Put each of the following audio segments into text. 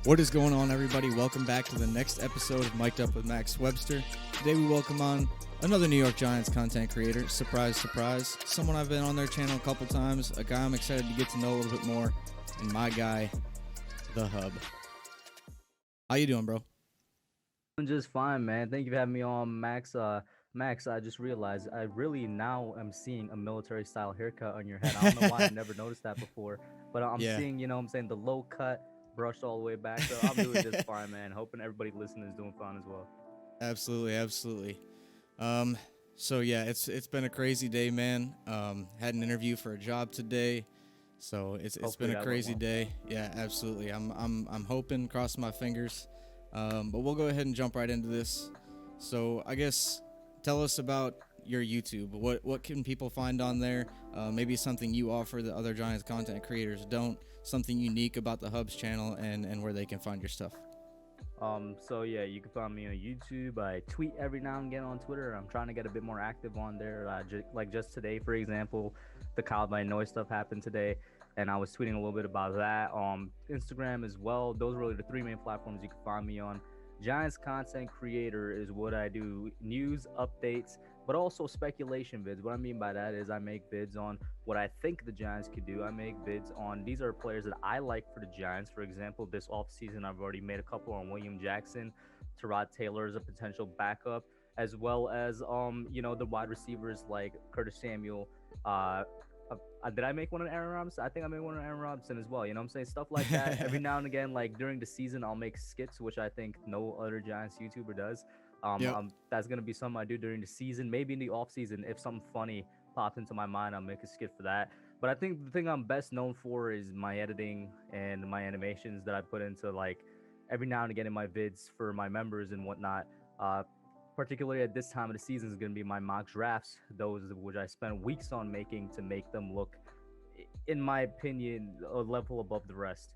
What is going on, everybody? Welcome back to the next episode of Mic'd Up with Max Webster. Today we welcome on another New York Giants content creator. Surprise, surprise. Someone I've been on their channel a couple times, a guy I'm excited to get to know a little bit more, and my guy, The Hub. How you doing, bro? I'm just fine, man. Thank you for having me on, Max. Max, I just realized I really now am seeing a military style haircut on your head. I don't know why I never noticed that before, but I'm Yeah, seeing, I'm saying the low cut brushed all the way back. So I'm doing just fine, man. Hoping everybody listening is doing fine as well. absolutely, absolutely. Um, so yeah, it's been a crazy day, man. Had an interview for a job today, so it's been Hopefully a that went crazy well. day. Yeah, absolutely. I'm hoping, crossing my fingers. But we'll go ahead and jump right into this. So I guess tell us about your YouTube. What can people find on there? Maybe something you offer that other Giants content creators don't. Something unique about the Hub's channel and where they can find your stuff. So yeah, you can find me on YouTube. I tweet every now and again on Twitter. I'm trying to get a bit more active on there. Like just today, for example, the Kyle by Noise stuff happened today, and I was tweeting a little bit about that. Instagram as well. Those are really the three main platforms you can find me on. Giants content creator is what I do: news updates, but also speculation vids. What I mean by that is I make vids on what I think the Giants could do. I make vids on these are players that I like for the Giants. For example, this offseason, I've already made a couple on William Jackson. Tyrod Taylor is a potential backup, as well as the wide receivers like Curtis Samuel. Uh, did I make one on Aaron Robinson? I think I made one on Aaron Robinson as well. You know what I'm saying? Stuff like that. Every now and again, like during the season, I'll make skits, which I think no other Giants YouTuber does. Yep. That's gonna be something I do during the season. Maybe in the off season, if something funny popped into my mind, I'll make a skit for that. But I think the thing I'm best known for is my editing and my animations that I put into like every now and again in my vids for my members and whatnot. Uh, Particularly at this time of the season is going to be my mock drafts, those which I spent weeks on making to make them look, in my opinion, a level above the rest.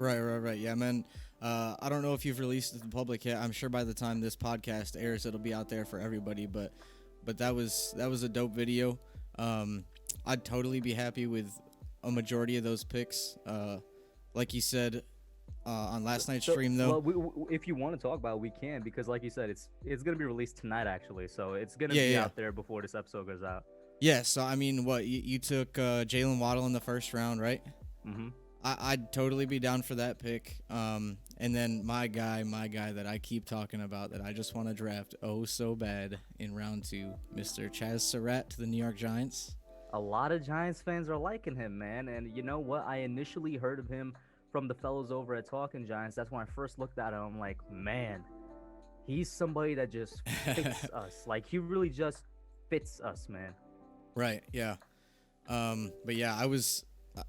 Right. Yeah, man. I don't know if you've released it to the public yet. I'm sure by the time this podcast airs, it'll be out there for everybody. But that was a dope video. I'd totally be happy with a majority of those picks. Like you said on last night's So, stream, though. well, if you want to talk about it, we can because, like you said, it's gonna be released tonight actually, so it's gonna Yeah, be yeah, out there before this episode goes out. yeah. So I mean, what you took Jalen Waddle in the first round, right? Mm-hmm. I'd totally be down for that pick. And then my guy that I keep talking about that I just want to draft oh so bad in round 2, Mr. Chaz Surratt to the New York Giants. A lot of Giants fans are liking him, man. And you know what? I initially heard of him from the fellows over at Talking Giants. That's when I first looked at him. I'm like, man, he's somebody that just fits us. Like he really just fits us, man. Right. Yeah. But yeah,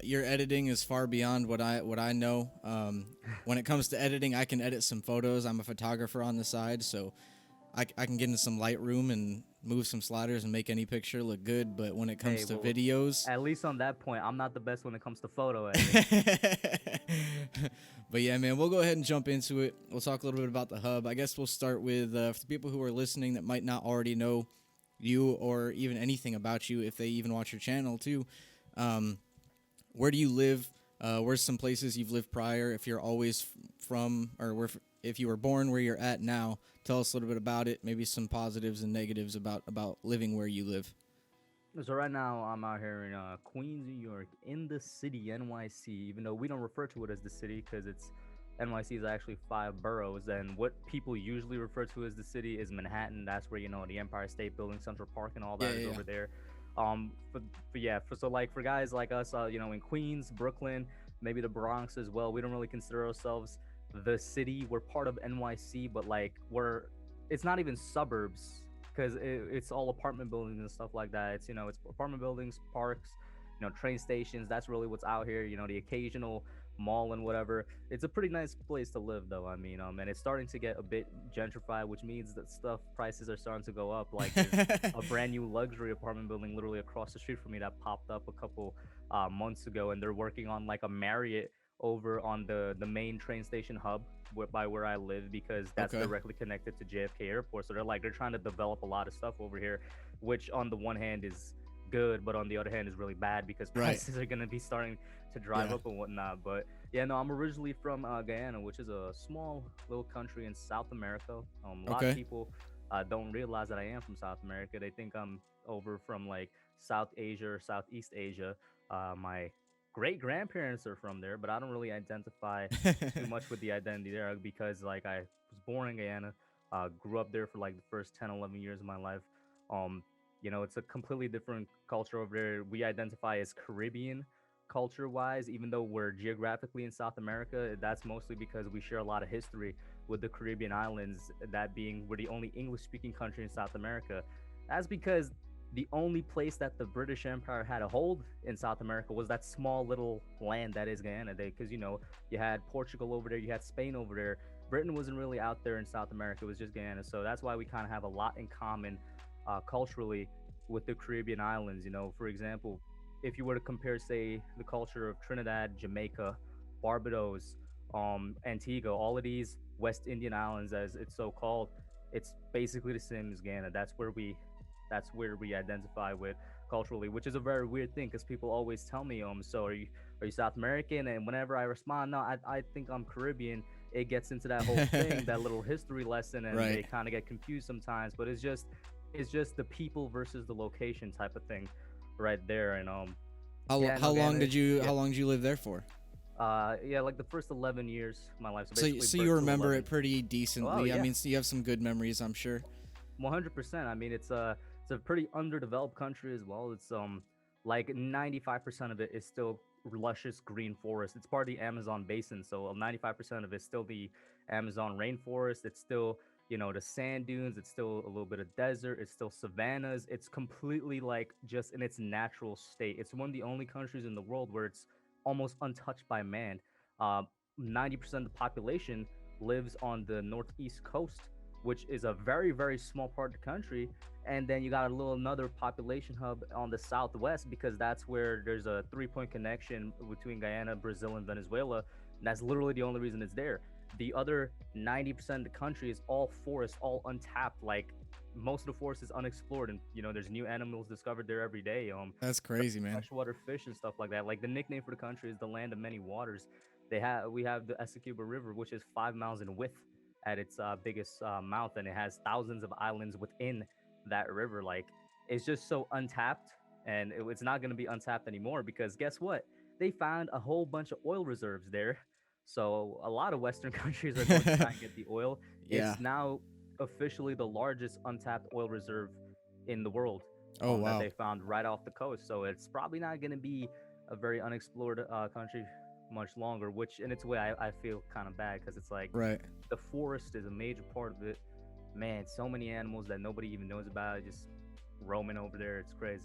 your editing is far beyond what I know. When it comes to editing, I can edit some photos. I'm a photographer on the side, so I can get into some Lightroom and move some sliders and make any picture look good. But when it comes Hey, to well, videos, at least on that point, I'm not the best when it comes to photo editing. but yeah, man, we'll go ahead and jump into it. We'll talk a little bit about the Hub. I guess we'll start with for the people who are listening that might not already know you or even anything about you, if they even watch your channel too. Where do you live? Where's some places you've lived prior? If you're always from, or if you were born where you're at now, tell us a little bit about it. Maybe some positives and negatives about living where you live. So right now I'm out here in Queens, New York, in the city, NYC. Even though we don't refer to it as the city because it's NYC is actually 5 boroughs, and what people usually refer to as the city is Manhattan. That's where the Empire State Building, Central Park, and all Yeah, that is yeah, yeah. over there. So like for guys like us, in Queens, Brooklyn, maybe the Bronx as well, we don't really consider ourselves the city. We're part of NYC, but like it's not even suburbs because it's all apartment buildings and stuff like that. It's apartment buildings, parks, train stations. That's really what's out here. The occasional mall and whatever. It's a pretty nice place to live, though. I mean, and it's starting to get a bit gentrified, which means that stuff prices are starting to go up. Like there's a brand new luxury apartment building literally across the street from me that popped up a couple months ago, and they're working on like a Marriott over on the main train station hub by where I live because that's Okay. directly connected to JFK Airport. So they're trying to develop a lot of stuff over here, which on the one hand is good, but on the other hand is really bad because Right. prices are going to be starting to drive Yeah. up and whatnot. But Yeah, no, I'm originally from Guyana, which is a small little country in South America. A lot of Okay. people don't realize that I am from South America. They think I'm over from like South Asia or Southeast Asia. My great grandparents are from there, but I don't really identify too much with the identity there because like I was born in Guyana, grew up there for like the first 10, 11 years of my life. Um, it's a completely different culture over there. We identify as Caribbean culture wise, even though we're geographically in South America. That's mostly because we share a lot of history with the Caribbean islands, that being we're the only English speaking country in South America. That's because the only place that the British Empire had a hold in South America was that small little land that is Guyana. Because you had Portugal over there, you had Spain over there. Britain wasn't really out there in South America; it was just Guyana. So that's why we kind of have a lot in common culturally with the Caribbean islands. For example, if you were to compare, say, the culture of Trinidad, Jamaica, Barbados, Antigua, all of these West Indian islands, as it's so called, it's basically the same as Ghana. That's where we identify with culturally, which is a very weird thing because people always tell me, so are you South American? And whenever I respond, no, I think I'm Caribbean, it gets into that whole thing, that little history lesson, and they Right. kind of get confused sometimes. But it's just the people versus the location type of thing, right there. And yeah, How no, long Guyana, did you yeah, live there for? yeah, like the first 11 years of my life, so So basically so you birth to remember it 11. pretty Oh decently. I yeah, mean, so you have some good memories, I'm sure. 100%. I mean, it's a pretty underdeveloped country as well. It's like 95% of it is still luscious green forest. It's part of the Amazon basin, so 95% of it's still the Amazon rainforest. It's still the sand dunes. It's still a little bit of desert. It's still savannas. It's completely like just in its natural state. It's one of the only countries in the world where it's almost untouched by man. Uh, 90% of the population lives on the northeast coast, which is a very, very small part of the country. And then you got a little another population hub on the southwest, because that's where there's a 3 point connection between Guyana, Brazil, and Venezuela. And that's literally the only reason it's there. The other 90% of the country is all forest, all untapped. Like most of the forest is unexplored, and there's new animals discovered there every day. That's crazy, man. Freshwater fish and stuff like that. Like the nickname for the country is the land of many waters. We have the Essequibo River, which is 5 miles in width at its biggest mouth, and it has thousands of islands within that river. Like it's just so untapped, and it's not going to be untapped anymore because guess what? They found a whole bunch of oil reserves there. So a lot of Western countries are going to try and get the oil. Yeah. It's now officially the largest untapped oil reserve in the world, Oh that wow. they found right off the coast. So it's probably not going to be a very unexplored country much longer, which in its way I feel kind of bad because it's like Right. the forest is a major part of it. Man, so many animals that nobody even knows about just roaming over there. It's crazy.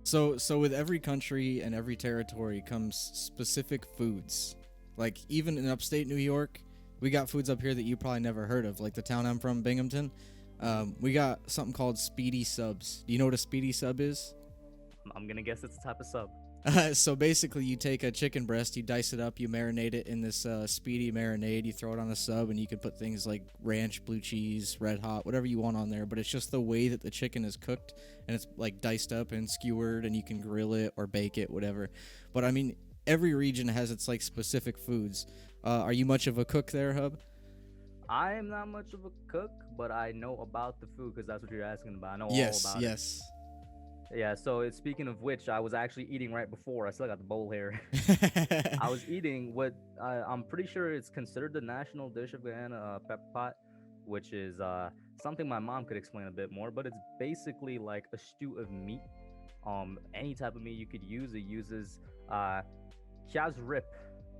So with every country and every territory comes specific foods. Like even in upstate New York, we got foods up here that you probably never heard of. Like the town I'm from, Binghamton, we got something called speedy subs. Do you know what a speedy sub is? I'm gonna guess it's a type of sub. So basically, you take a chicken breast, you dice it up, you marinate it in this speedy marinade, you throw it on a sub, and you can put things like ranch, blue cheese, red hot, whatever you want on there. But it's just the way that the chicken is cooked, and it's like diced up and skewered, and you can grill it or bake it, whatever. But I mean, every region has its like specific foods. Are you much of a cook there, Hub? I am not much of a cook, but I know about the food because that's what you're asking about. I know all Yes, about it. yes. Yeah, so speaking of which, I was actually eating right before. I still got the bowl here. I was eating what I'm pretty sure it's considered the national dish of Guyana, pepper pot, which is something my mom could explain a bit more. But it's basically like a stew of meat. Any type of meat you could use. It uses uh, rip,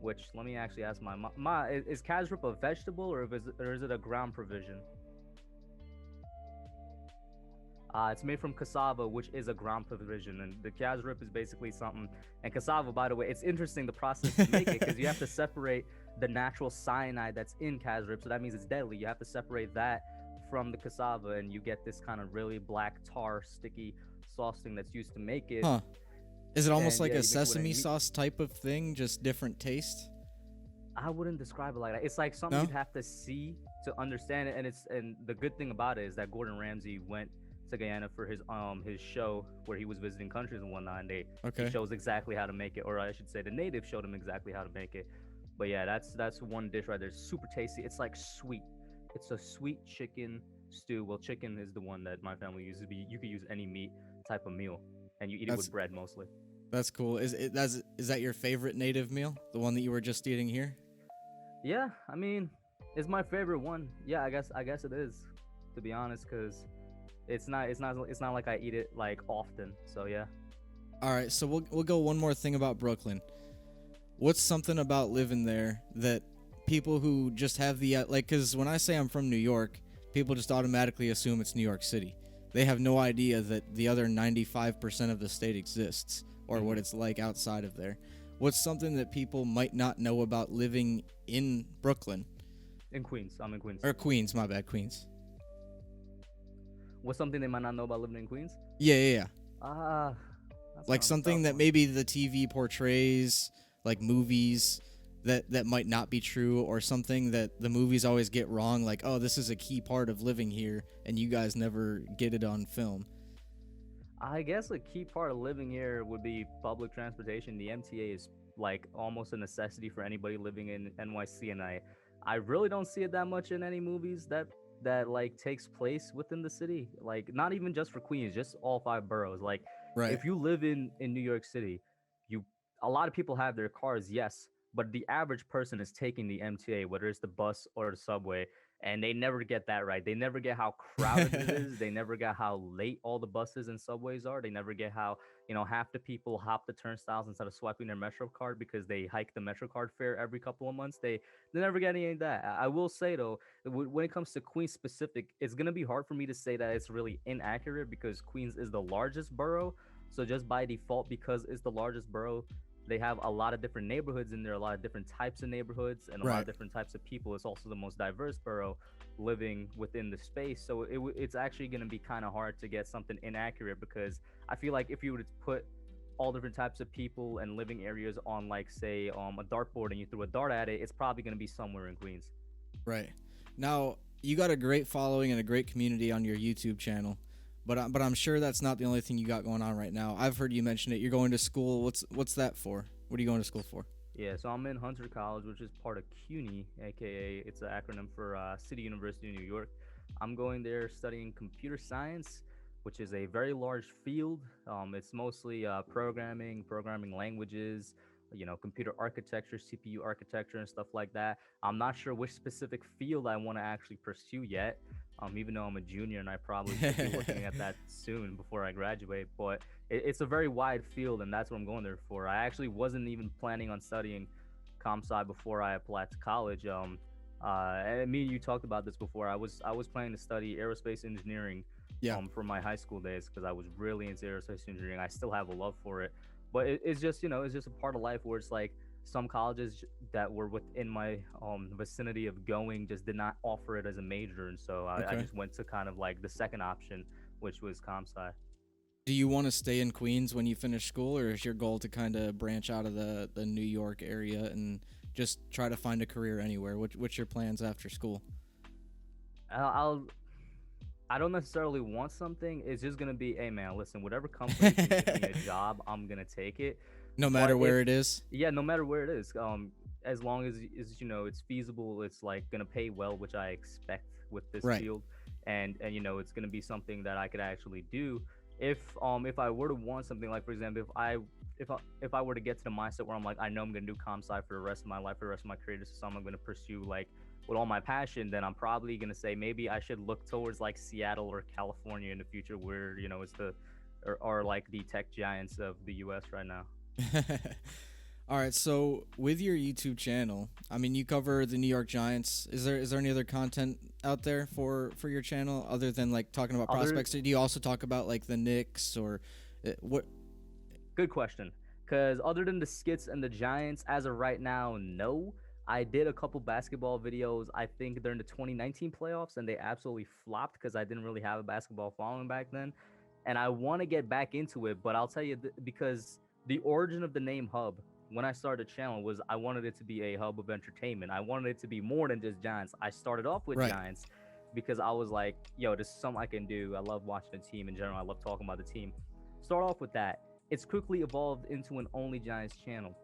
which let me actually ask my mom. Is rip a vegetable or is it a ground provision? It's made from cassava, which is a ground provision, and the rip is basically something. And cassava, by the way, it's interesting the process to make it because you have to separate the natural cyanide that's in rip, so that means it's deadly. You have to separate that from the cassava, and you get this kind of really black tar, sticky sauce thing that's used to make it. Huh. Is it almost And like yeah, a you make it with any sesame meat. sauce type of thing, just different taste? I wouldn't describe it like that. It's like something No? you'd have to see to understand it. And the good thing about it is that Gordon Ramsay went to Guyana for his show where he was visiting countries and whatnot, and he Okay. shows exactly how to make it, or I should say, the natives showed him exactly how to make it. But yeah, that's one dish right there. Super tasty. It's like sweet. It's a sweet chicken stew. Well, chicken is the one that my family uses. But you could use any meat type of meal, and you eat it That's with bread mostly. that's cool. Is that your favorite native meal? The one that you were just eating here? Yeah, I mean, it's my favorite one. Yeah, I guess it is, to be honest, because it's not like I eat it like often. So yeah. All right, so we'll go one more thing about Brooklyn. What's something about living there that people who just have the like? Because when I say I'm from New York, people just automatically assume it's New York City. They have no idea that the other 95% of the state exists or what it's like outside of there. What's something that people might not know about living in Brooklyn In Queens, I'm in Queens. or Queens? My bad, Queens. What's something they might not know about living in Queens? Yeah, yeah, yeah. Ah, that's Like a something tough that one. maybe the TV portrays, like movies that might not be true, or something that the movies always get wrong, like, oh, this is a key part of living here and you guys never get it on film. I guess a key part of living here would be public transportation. The MTA is like almost a necessity for anybody living in NYC, and I really don't see it that much in any movies that like takes place within the city. Like not even just for Queens, just all five boroughs. Like Right. if you live in New York City, you a lot of people have their cars, yes, but the average person is taking the MTA, whether it's the bus or the subway, and they never get that right. They never get how crowded it is. They never get how late all the buses and subways are. They never get how, half the people hop the turnstiles instead of swiping their Metro card because they hike the Metro card fare every couple of months. They never get any of that. I will say though, when it comes to Queens specific, it's gonna be hard for me to say that it's really inaccurate because Queens is the largest borough. So just by default, because it's the largest borough, they have a lot of different neighborhoods in there, a lot of different types of neighborhoods, and a lot Right. of different types of people. It's also the most diverse borough living within the space. So it's actually going to be kind of hard to get something inaccurate because I feel like if you were to put all different types of people and living areas on, like, say, a dartboard and you threw a dart at it, it's probably going to be somewhere in Queens. Right. Now, you got a great following and a great community on your YouTube channel, but I'm sure that's not the only thing you got going on right now. I've heard you mention it. You're going to school. What's that for? What are you going to school for? Yeah, so I'm in Hunter College, which is part of CUNY, aka it's an acronym for City University of New York. I'm going there studying computer science, which is a very large field. It's mostly programming languages, computer architecture, CPU architecture, and stuff like that. I'm not sure which specific field I want to actually pursue yet. Even though I'm a junior and I probably should be looking at that soon before I graduate, but it's a very wide field, and that's what I'm going there for. I actually wasn't even planning on studying comp sci before I applied to college. And me and you talked about this before. I was planning to study aerospace engineering, Yeah. for my high school days because I was really into aerospace engineering. I still have a love for it, but it's just it's just a part of life where it's like some colleges that were within my vicinity of going just did not offer it as a major, and so I Okay. just went to kind of like the second option, which was comp sci. Do you want to stay in Queens when you finish school, or is your goal to kind of branch out of the New York area and just try to find a career anywhere? What's your plans after school? I'll I don't necessarily want something. It's just gonna be, hey man, listen, whatever company can give me a job, I'm gonna take it. No matter But if where it is. Yeah, no matter where it is, as long as it's feasible, it's like gonna pay well, which I expect with this Right. field, and it's gonna be something that I could actually do. If I were to want something, like for example, if I were to get to the mindset where I'm like, I know I'm gonna do comp sci for the rest of my life, for the rest of my career, this is something I'm gonna pursue like with all my passion, then I'm probably gonna say maybe I should look towards like Seattle or California in the future, where it's the or like the tech giants of the U.S. right now. All right, so with your YouTube channel, I mean, you cover the New York Giants. Is there any other content out there for your channel other than like talking about Other prospects? Do you also talk about like the Knicks or what? Good question. Because other than the skits and the Giants, as of right now, no. I did a couple basketball videos, I think, during the 2019 playoffs, and they absolutely flopped because I didn't really have a basketball following back then. And I want to get back into it, but I'll tell you, because the origin of the name Hub, when I started the channel, was I wanted it to be a hub of entertainment. I wanted it to be more than just Giants. I started off with Right. Giants because I was like, yo, this is something I can do. I love watching the team in general. I love talking about the team. Start off with that. It's quickly evolved into an only Giants channel.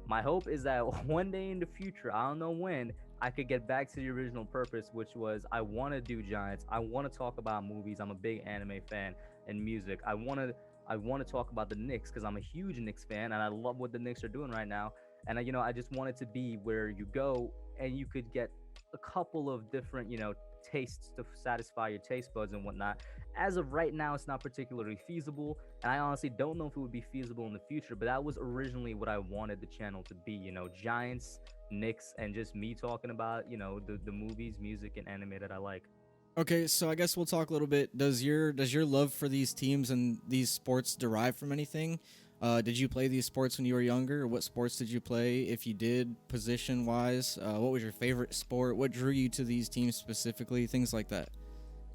My hope is that one day in the future, I don't know when, I could get back to the original purpose, which was I want to do Giants. I want to talk about movies. I'm a big anime fan and music. I want to talk about the Knicks because I'm a huge Knicks fan and I love what the Knicks are doing right now. And I just want it to be where you go and you could get a couple of different, tastes to satisfy your taste buds and whatnot. As of right now, it's not particularly feasible, and I honestly don't know if it would be feasible in the future. But that was originally what I wanted the channel to be. Giants, Knicks, and just me talking about the movies, music, and anime that I like. Okay, so I guess we'll talk a little bit. Does your love for these teams and these sports derive from anything? Did you play these sports when you were younger? Or what sports did you play? If you did, position wise, what was your favorite sport? What drew you to these teams specifically? Things like that.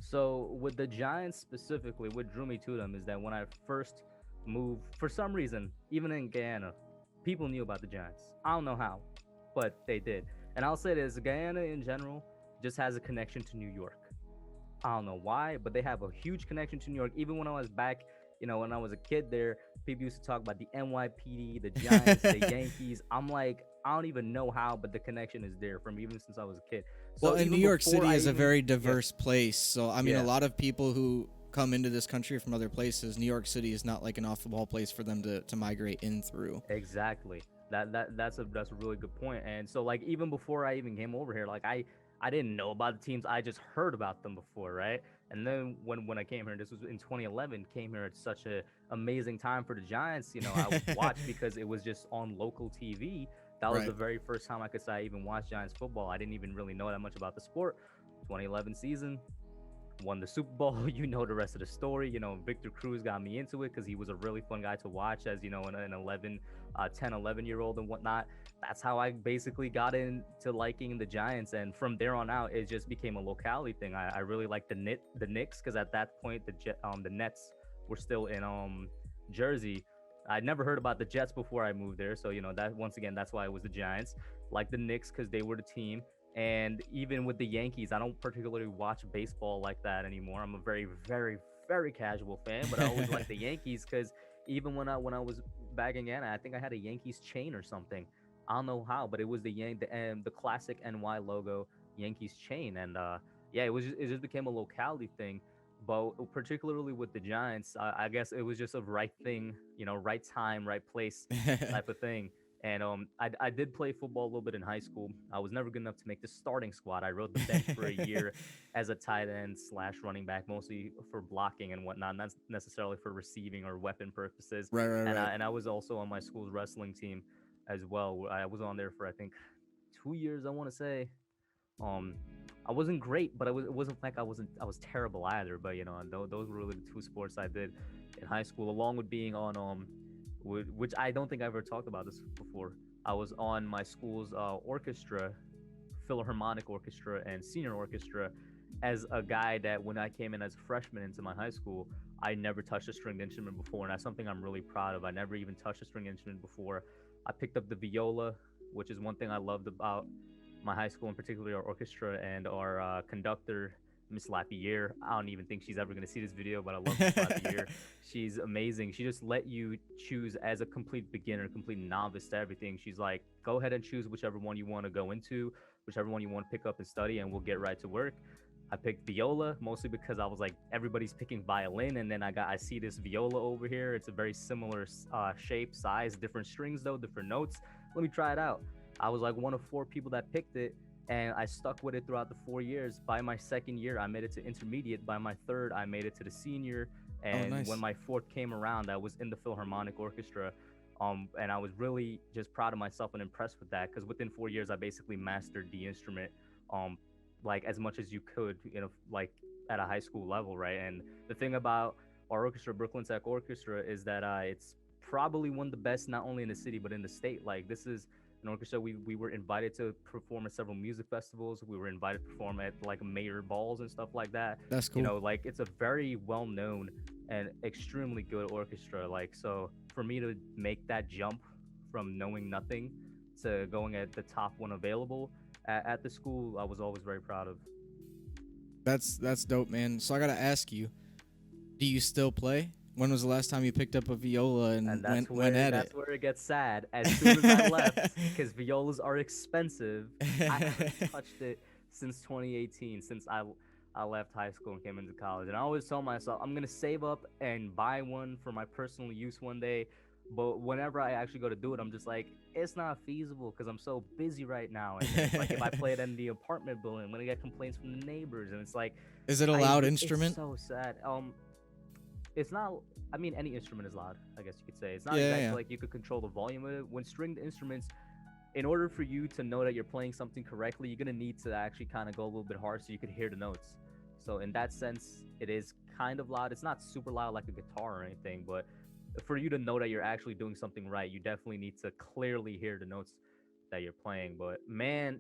So with the Giants specifically, what drew me to them is that when I first moved, for some reason, even in Guyana, people knew about the Giants. I don't know how, but they did. And I'll say this: Guyana in general just has a connection to New York. I don't know why, but they have a huge connection to New York. Even when I was back, when I was a kid there, people used to talk about the NYPD, the Giants, the Yankees. I'm like, I don't even know how, but the connection is there from even since I was a kid. Well, So and New even York before City I is a even, very yeah, diverse place. So, I mean, a yeah. lot of people who come into this country from other places, New York City is not like an off the wall place for them to migrate in through. Exactly. That's a really good point. And so like even before I even came over here, like I didn't know about the teams. I just heard about them before, right? And then when I came here, this was in 2011, came here at such a amazing time for the Giants. I would watch because it was just on local TV. That was the Right. very first time I could say I even watched Giants football. I didn't even really know that much about the sport. 2011 season, won the Super Bowl. You know the rest of the story. Victor Cruz got me into it because he was a really fun guy to watch as, an 10, 11-year old and whatnot. That's how I basically got into liking the Giants. And from there on out, it just became a locality thing. I really liked the Knicks because at that point, the Nets were still in Jersey. I'd never heard about the Jets before I moved there. So, that once again, that's why it was the Giants. Like the Knicks because they were the team. And even with the Yankees, I don't particularly watch baseball like that anymore. I'm a very, very, very casual fan, but I always like the Yankees because even when I was back in Ghana, I think I had a Yankees chain or something. I don't know how, but it was the classic NY logo Yankees chain, and yeah, it just became a locality thing. But particularly with the Giants, I guess it was just a right thing, right time, right place type of thing. And I did play football a little bit in high school. I was never good enough to make the starting squad. I rode the bench for a year as a tight end slash running back, mostly for blocking and whatnot, not necessarily for receiving or weapon purposes. Right, right, And right. I was also on my school's wrestling team as well. I was on there for I think 2 years. I want to say. Um, I wasn't great, but it wasn't like I was terrible either. But those were really the two sports I did in high school, along with being on which I don't think I ever talked about this before. I was on my school's orchestra, Philharmonic Orchestra, and senior orchestra as a guy that when I came in as a freshman into my high school, I never touched a stringed instrument before, and that's something I'm really proud of. I never even touched a stringed instrument before. I picked up the viola, which is one thing I loved about my high school, and particularly our orchestra and our conductor, Miss Lapierre. I don't even think she's ever going to see this video, but I love Miss Lapierre. She's amazing. She just let you choose as a complete beginner, complete novice to everything. She's like, go ahead and choose whichever one you want to go into, whichever one you want to pick up and study, and we'll get right to work. I picked viola mostly because I was like, everybody's picking violin, and then I see this viola over here. It's a very similar shape, size, different strings though, different notes. Let me try it out. I was like one of four people that picked it, and I stuck with it throughout the 4 years. By my second year, I made it to intermediate. By my third, I made it to the senior. Oh, And when nice. my fourth came around, I was in the Philharmonic Orchestra. And I was really just proud of myself and impressed with that because within 4 years, I basically mastered the instrument, um, like as much as you could, like at a high school level, right? And the thing about our orchestra, Brooklyn Tech Orchestra, is that it's probably one of the best, not only in the city but in the state. Like this is an orchestra. We were invited to perform at several music festivals. We were invited to perform at like mayor balls and stuff like that. That's cool. Like it's a very well known and extremely good orchestra. Like so, for me to make that jump from knowing nothing to going at the top one available at the school, I was always very proud of. That's dope, man. So I gotta ask you, do you still play? When was the last time you picked up a viola and And went at that's it? where it gets sad. As soon as I left, because violas are expensive, I haven't touched it since 2018, since I left high school and came into college. And I always tell myself I'm gonna save up and buy one for my personal use one day. But whenever I actually go to do it, I'm just like, it's not feasible because I'm so busy right now. And then it's like if I play it in the apartment building, I'm gonna get complaints from the neighbors, and it's like, Is it a loud it's instrument? so sad. It's not. I mean, any instrument is loud. I guess you could say it's not Yeah, exactly yeah. like you could control the volume of it. When stringed instruments, in order for you to know that you're playing something correctly, you're gonna need to actually kind of go a little bit hard so you could hear the notes. So in that sense, it is kind of loud. It's not super loud like a guitar or anything, but for you to know that you're actually doing something right, you definitely need to clearly hear the notes that you're playing. But man,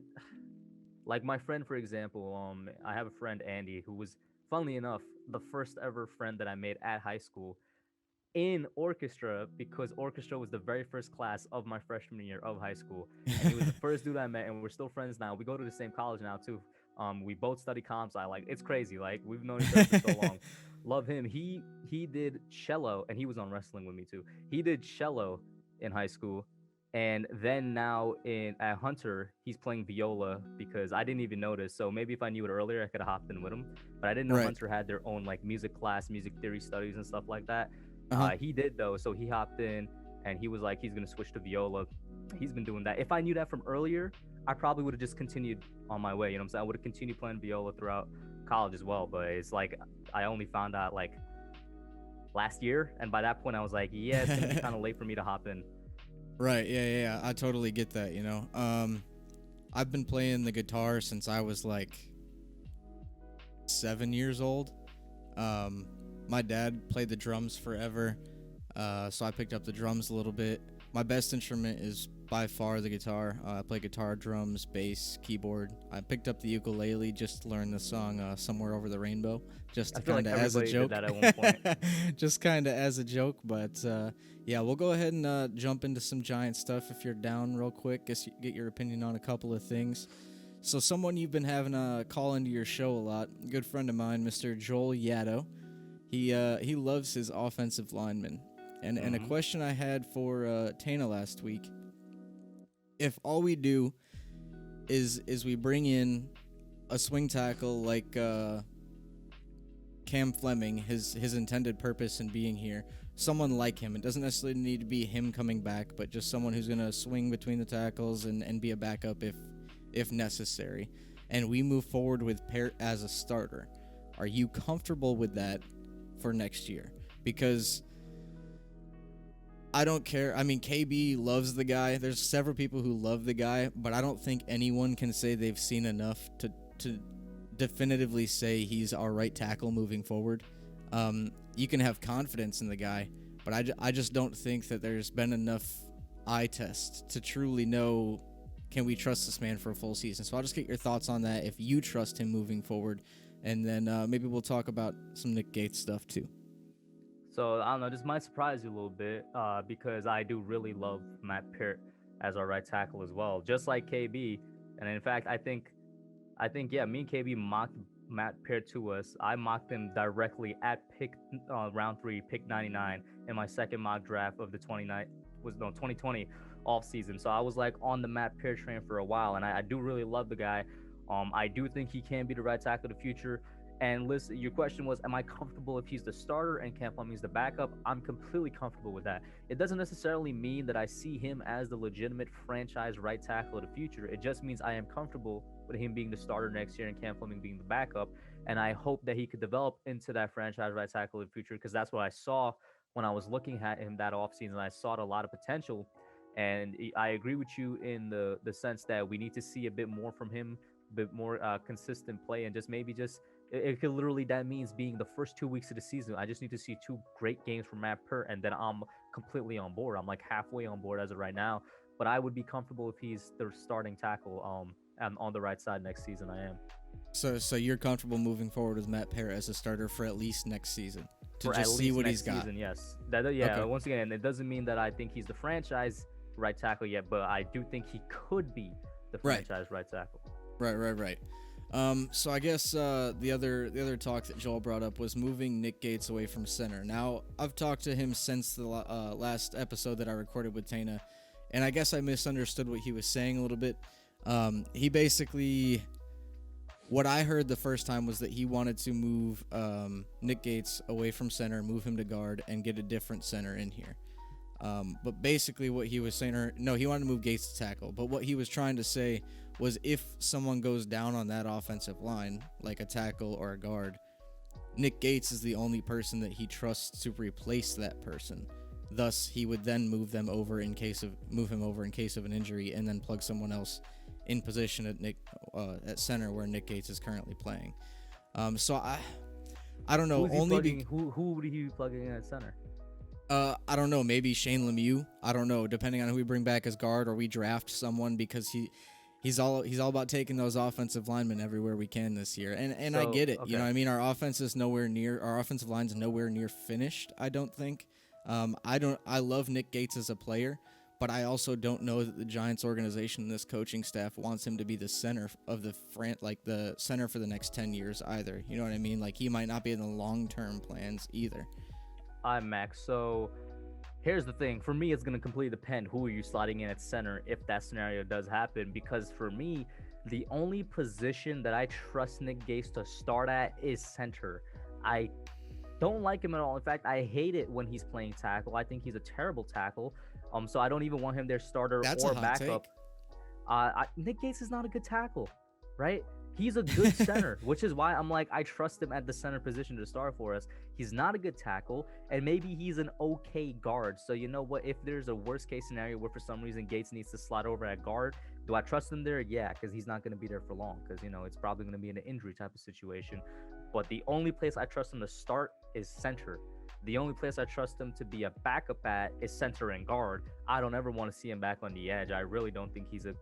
like my friend, for example, I have a friend Andy who was, funnily enough, the first ever friend that I made at high school in orchestra, because orchestra was the very first class of my freshman year of high school, and he was the first dude I met, and we're still friends now. We go to the same college now too. We both study comp sci. Like it's crazy. Like we've known each other for so long. Love him. He did cello, and he was on wrestling with me too. He did cello in high school, and then now in at Hunter, he's playing viola because I didn't even notice. So maybe if I knew it earlier, I could have hopped in with him. But I didn't know Right. Hunter had their own like music class, music theory studies, and stuff like that. Uh-huh. He did though, so he hopped in and he was like, he's gonna switch to viola. He's been doing that. If I knew that from earlier, I probably would have just continued on my way. You know what I'm saying? I would have continued playing viola throughout college as well. But it's like I only found out like last year, and by that point, I was like, yeah, it's gonna be kind of late for me to hop in. Right. Yeah, yeah, yeah. I totally get that, you know. I've been playing the guitar since I was like 7 years old. My dad played the drums forever, so I picked up the drums a little bit. My best instrument is by far the guitar. I play guitar, drums, bass, keyboard. I picked up the ukulele just to learn the song "Somewhere Over the Rainbow," just I to feel like kind of as a everybody did joke. that at one point. Just kind of as a joke, but yeah, we'll go ahead and jump into some Giant stuff if you're down real quick. Get your opinion on a couple of things. So someone you've been having call into your show a lot, a good friend of mine, Mr. Joel Yaddo. He loves his offensive linemen. And a Mm-hmm. question I had for Tana last week: if all we do is we bring in a swing tackle like Cam Fleming, his intended purpose in being here, someone like him. It doesn't necessarily need to be him coming back, but just someone who's gonna swing between the tackles and be a backup if necessary. And we move forward with Peart as a starter. Are you comfortable with that for next year? Because I don't care. I mean, KB loves the guy. There's several people who love the guy, but I don't think anyone can say they've seen enough to definitively say he's our right tackle moving forward. You can have confidence in the guy, but I just don't think that there's been enough eye tests to truly know, can we trust this man for a full season? So I'll just get your thoughts on that, if you trust him moving forward, and then maybe we'll talk about some Nick Gates stuff too. So I don't know. This might surprise you a little bit because I do really love Matt Peart as our right tackle as well, just like KB. And in fact, I think yeah, me and KB mocked Matt Peart to us. I mocked him directly at pick round 3, pick 99 in my second mock draft of the 2020 off season. So I was like on the Matt Peart train for a while, and I do really love the guy. I do think he can be the right tackle of the future. And listen, your question was, am I comfortable if he's the starter and Cam Fleming's the backup? I'm completely comfortable with that. It doesn't necessarily mean that I see him as the legitimate franchise right tackle of the future. It just means I am comfortable with him being the starter next year and Cam Fleming being the backup. And I hope that he could develop into that franchise right tackle of the future, because that's what I saw when I was looking at him that offseason. I saw a lot of potential. And I agree with you in the sense that we need to see a bit more from him, a bit more consistent play, and just maybe just it could literally, that means being the first 2 weeks of the season. I just need to see 2 great games from Matt Peart, and then I'm completely on board. I'm like halfway on board as of right now, but I would be comfortable if he's the starting tackle and on the right side next season. I am. So you're comfortable moving forward with Matt Peart as a starter for at least next season to For at just see least what he's next got. season, yes. That yeah. Okay. Once again, it doesn't mean that I think he's the franchise right tackle yet, but I do think he could be the Right. franchise right tackle. Right. So I guess the other talk that Joel brought up was moving Nick Gates away from center. Now I've talked to him since the last episode that I recorded with Tana, and I guess I misunderstood what he was saying a little bit. He basically, what I heard the first time was that he wanted to move Nick Gates away from center, move him to guard, and get a different center in here. But basically what he was saying, or no, he wanted to move Gates to tackle. But what he was trying to say was if someone goes down on that offensive line, like a tackle or a guard, Nick Gates is the only person that he trusts to replace that person. Thus, he would then move him over in case of an injury, and then plug someone else in position at center where Nick Gates is currently playing. So I don't know. Who would he be plugging in at center? I don't know. Maybe Shane Lemieux. I don't know. Depending on who we bring back as guard, or we draft someone, because he's all about taking those offensive linemen everywhere we can this year. And so, I get it. Okay. You know what I mean? Our offensive line's nowhere near finished, I don't think. I love Nick Gates as a player, but I also don't know that the Giants organization and this coaching staff wants him to be the center of the center for the next 10 years either. You know what I mean? Like, he might not be in the long-term plans either. Max. So here's the thing. For me, it's going to completely depend who are you sliding in at center if that scenario does happen. Because for me, the only position that I trust Nick Gates to start at is center. I don't like him at all. In fact, I hate it when he's playing tackle. I think he's a terrible tackle. So I don't even want him their starter or backup. Nick Gates is not a good tackle, right? He's a good center, which is why I'm like, I trust him at the center position to start for us. He's not a good tackle, and maybe he's an okay guard. So you know what? If there's a worst case scenario where for some reason Gates needs to slide over at guard, do I trust him there? Yeah, because he's not going to be there for long, because, you know, it's probably going to be an injury type of situation. But the only place I trust him to start is center. The only place I trust him to be a backup at is center and guard. I don't ever want to see him back on the edge. I really don't think he's a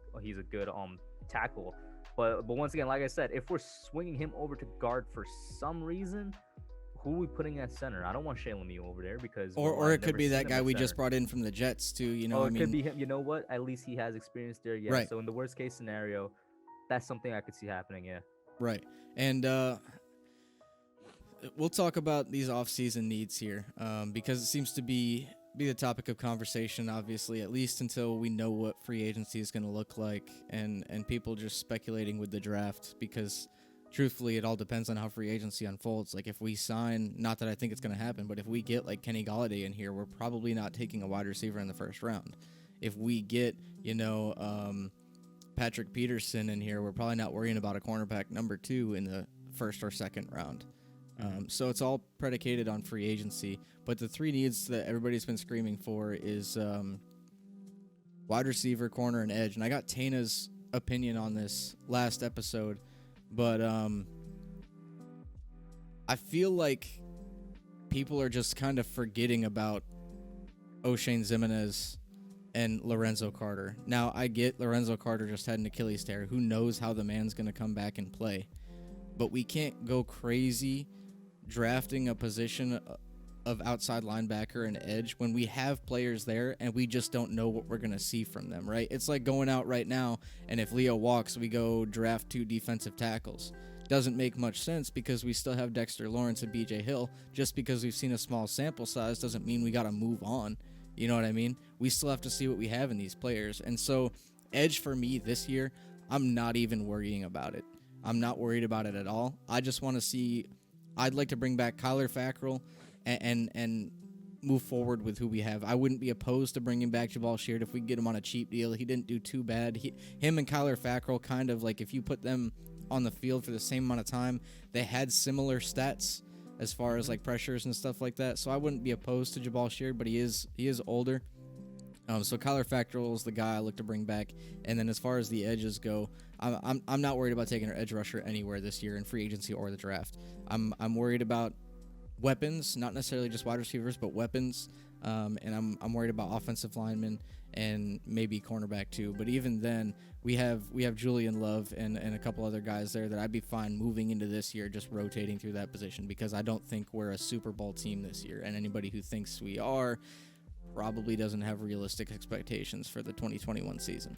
good tackle. But once again, like I said, if we're swinging him over to guard for some reason, who are we putting at center? I don't want Shane Lemieux over there because... Or it could be that guy we just brought in from the Jets too, you know. Could be him. You know what? At least he has experience there, yeah. Right. So in the worst case scenario, that's something I could see happening, yeah. Right. And we'll talk about these off-season needs here because it seems to be the topic of conversation, obviously, at least until we know what free agency is going to look like, and people just speculating with the draft, because truthfully it all depends on how free agency unfolds. Like, if we sign, not that I think it's going to happen, but if we get like Kenny Golladay in here, we're probably not taking a wide receiver in the first round. If we get, Patrick Peterson in here, we're probably not worrying about a cornerback number 2 in the first or second round. So it's all predicated on free agency. But the 3 needs that everybody's been screaming for is wide receiver, corner, and edge. And I got Tana's opinion on this last episode, but I feel like people are just kind of forgetting about O'Shane Ximenez and Lorenzo Carter. Now, I get Lorenzo Carter just had an Achilles tear. Who knows how the man's going to come back and play? But we can't go crazy drafting a position of outside linebacker and edge when we have players there and we just don't know what we're going to see from them, right? It's like going out right now, and if Leo walks, we go draft 2 defensive tackles. Doesn't make much sense because we still have Dexter Lawrence and BJ Hill. Just because we've seen a small sample size doesn't mean we got to move on. You know what I mean? We still have to see what we have in these players. And so edge for me this year, I'm not even worrying about it. I'm not worried about it at all. I just want to see. I'd like to bring back Kyler Fackrell and move forward with who we have. I wouldn't be opposed to bringing back Jabal Sheard if we can get him on a cheap deal. He didn't do too bad. Him and Kyler Fackrell, kind of like, if you put them on the field for the same amount of time, they had similar stats as far as like pressures and stuff like that. So I wouldn't be opposed to Jabal Sheard, but he is older. So Kyler Fackrell is the guy I look to bring back. And then as far as the edges go, I'm not worried about taking our edge rusher anywhere this year in free agency or the draft. I'm worried about weapons, not necessarily just wide receivers, but weapons. And I'm worried about offensive linemen and maybe cornerback too. But even then, we have Julian Love and a couple other guys there that I'd be fine moving into this year, just rotating through that position, because I don't think we're a Super Bowl team this year. And anybody who thinks we are probably doesn't have realistic expectations for the 2021 season.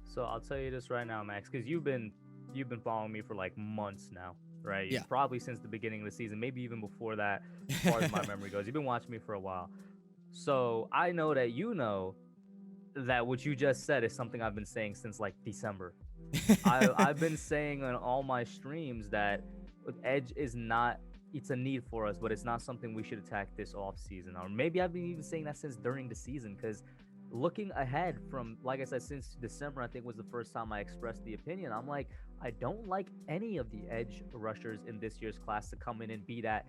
So I'll tell you this right now, Max, because you've been you've been following me for like months now, right? Yeah. Probably since the beginning of the season, maybe even before that, as far as my memory goes. You've been watching me for a while. So I know that you know that what you just said is something I've been saying since like December. I've been saying on all my streams that edge is not, it's a need for us, but it's not something we should attack this off season. Or maybe I've been even saying that since during the season, because looking ahead from, like I said, since December, I think was the first time I expressed the opinion. I'm like, I don't like any of the edge rushers in this year's class to come in and be that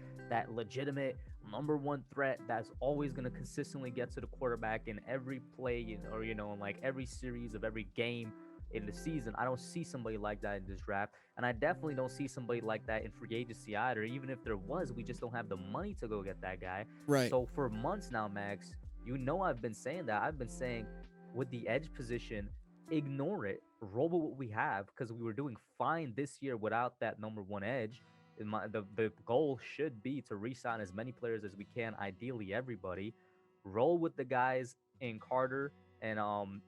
legitimate number one threat that's always going to consistently get to the quarterback in every play, or in like every series of every game in the season. I don't see somebody like that in this draft, and I definitely don't see somebody like that in free agency either. Even if there was, we just don't have the money to go get that guy. Right. So for months now, Max, I've been saying that. I've been saying with the edge position, ignore it, roll with what we have, because we were doing fine this year without that number one edge. The goal should be to re-sign as many players as we can, ideally everybody. Roll with the guys in Carter and